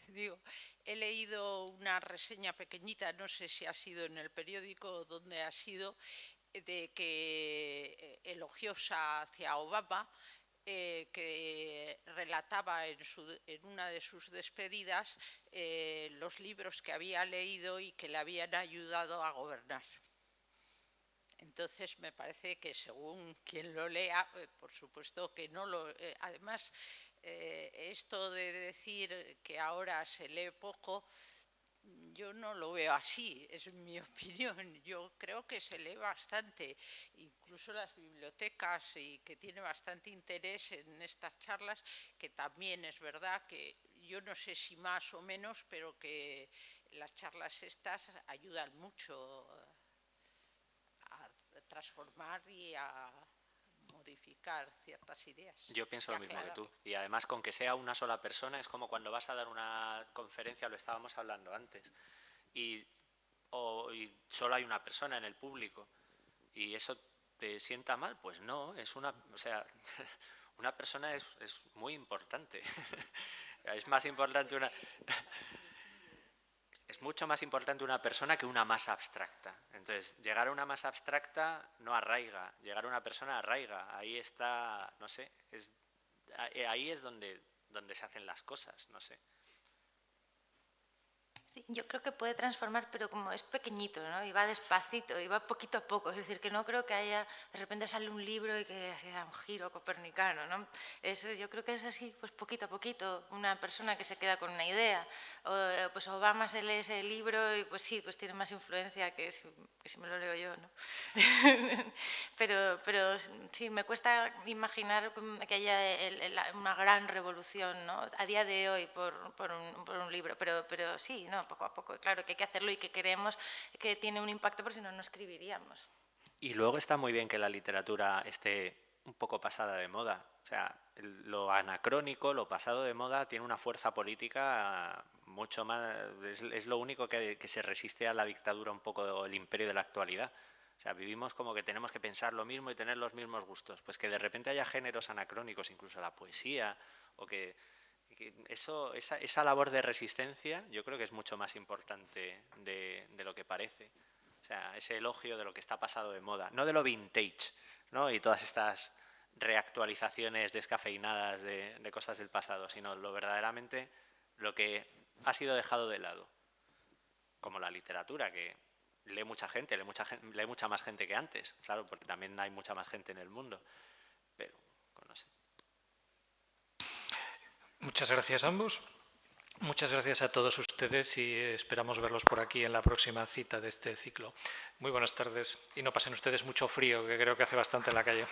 digo, he leído una reseña pequeñita, no sé si ha sido en el periódico o dónde ha sido, de que elogiosa hacia Obama, que relataba en una de sus despedidas los libros que había leído y que le habían ayudado a gobernar. Entonces me parece que según quien lo lea, por supuesto que no lo... además, esto de decir que ahora se lee poco, yo no lo veo así, es mi opinión. Yo creo que se lee bastante, incluso las bibliotecas, y que tiene bastante interés en estas charlas, que también es verdad que yo no sé si más o menos, pero que las charlas estas ayudan mucho a transformar y a modificar ciertas ideas. Yo pienso lo mismo que tú. Y además, con que sea una sola persona, es como cuando vas a dar una conferencia, lo estábamos hablando antes, y solo hay una persona en el público, y eso te sienta mal. Pues no, o sea, una persona es muy importante. Es más importante es mucho más importante una persona que una masa abstracta. Entonces, llegar a una masa abstracta no arraiga, llegar a una persona arraiga. Ahí está, no sé, ahí es donde se hacen las cosas, no sé. Sí, yo creo que puede transformar, pero como es pequeñito, ¿no? Y va despacito, y va poquito a poco. Es decir, que no creo que haya, de repente sale un libro y que sea un giro copernicano, ¿no? Eso, yo creo que es así, pues poquito a poquito. Una persona que se queda con una idea. O, pues Obama se lee ese libro y pues sí, pues tiene más influencia que si me lo leo yo, ¿no? pero sí, me cuesta imaginar que haya una gran revolución, ¿no? A día de hoy por un libro, pero sí, ¿no? Poco a poco, claro que hay que hacerlo y que creemos que tiene un impacto, porque si no, no escribiríamos. Y luego está muy bien que la literatura esté un poco pasada de moda. O sea, lo anacrónico, lo pasado de moda, tiene una fuerza política mucho más... Es lo único que se resiste a la dictadura un poco del imperio de la actualidad. O sea, vivimos como que tenemos que pensar lo mismo y tener los mismos gustos. Pues que de repente haya géneros anacrónicos, incluso la poesía, o que esa labor de resistencia yo creo que es mucho más importante de lo que parece. O sea, ese elogio de lo que está pasado de moda, no de lo vintage, ¿no? Y todas estas reactualizaciones descafeinadas de cosas del pasado, sino verdaderamente lo que ha sido dejado de lado. Como la literatura, que lee mucha gente, lee mucha más gente que antes, claro, porque también hay mucha más gente en el mundo, pero no sé. Muchas gracias a ambos. Muchas gracias a todos ustedes y esperamos verlos por aquí en la próxima cita de este ciclo. Muy buenas tardes y no pasen ustedes mucho frío, que creo que hace bastante en la calle.